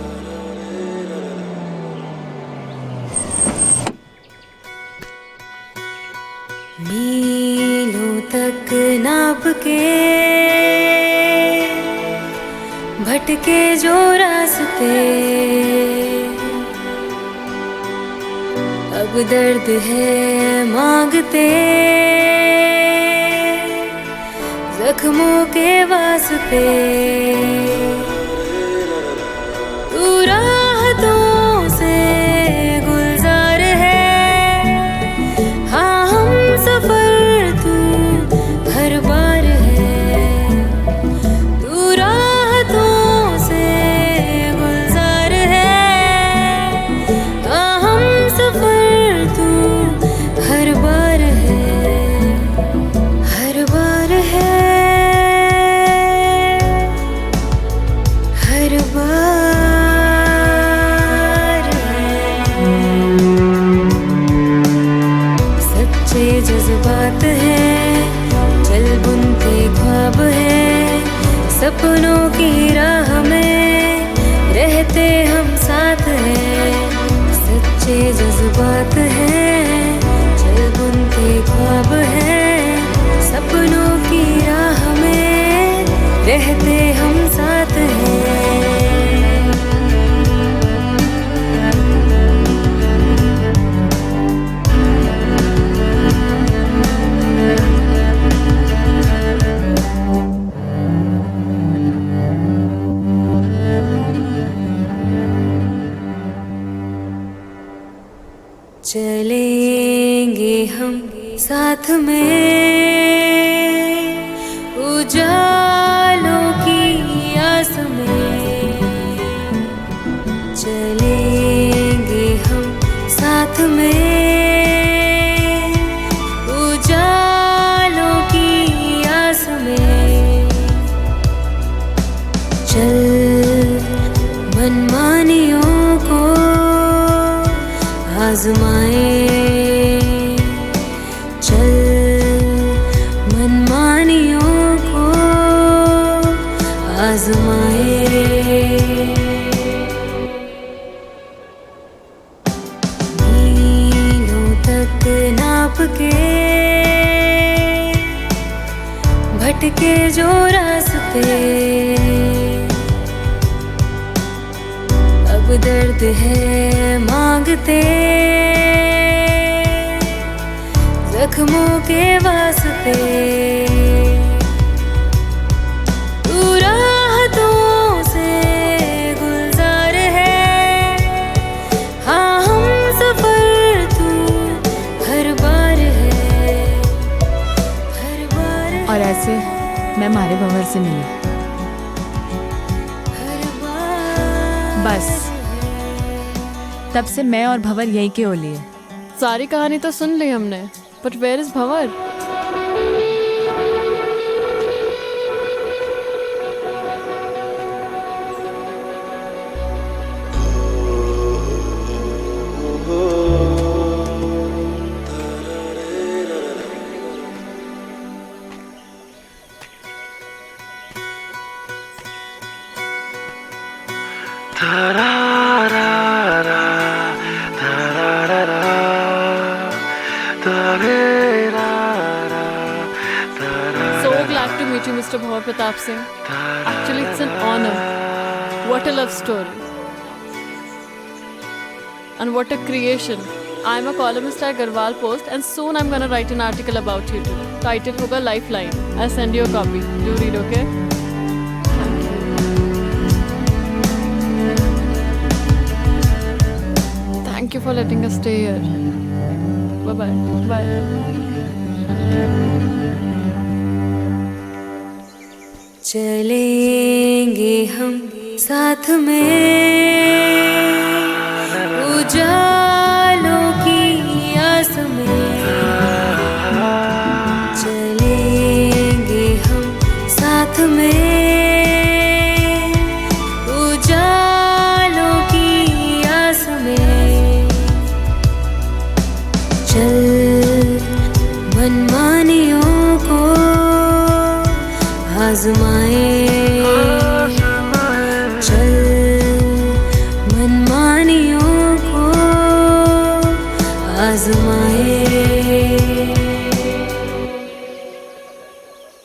मीलों तक नाप के भटके जो रास्ते, अब दर्द है मांगते जख्मों के वास्ते। तू राहतों से गुलजार है, हाँ हम सफर तू हर बार है। तू राहतों से गुलजार है, हाँ हम सफर तू हर बार है, हर बार है, हर बार है। सच्चे जज्बात हैं, चल बुनते ख्वाब हैं, सपनों की राह में रहते हम साथ हैं। सच्चे जज्बात हैं, चल बुनते ख्वाब हैं, सपनों की राह में रहते हम साथ हैं। चलेंगे हम साथ में उजालों की आस में, चलेंगे हम साथ में उजालों की आस में। चल मनमानियों को आजमाए, चल मनमानियों को आजमाए। मीलों तक नाप के भटके जो रास्ते, अब दर्द है मांगते जख्मों के वास्ते। तू राहतों से गुलजार है, हाँ हम सफर तू हर बार है, हर बार। और ऐसे मैं मारे भंवर से मिली। बस तब से मैं और भंवर यही के ओली है। सारी कहानी तो सुन ली हमने, but where is Bhanwar? So glad to meet you, Mr. Bhavar Pratap Singh. Actually, it's an honor. What a love story. And what a creation. I'm a columnist at Garhwal Post and soon I'm gonna write an article about you too. Title hoga Lifeline. I'll send you a copy. Do read, okay? Thank you for letting us stay here. Bye-bye. Bye. चलेंगे हम साथ में उजालों की आस में, में, उजालों की आस में, चल मनमानियों को आजमाए।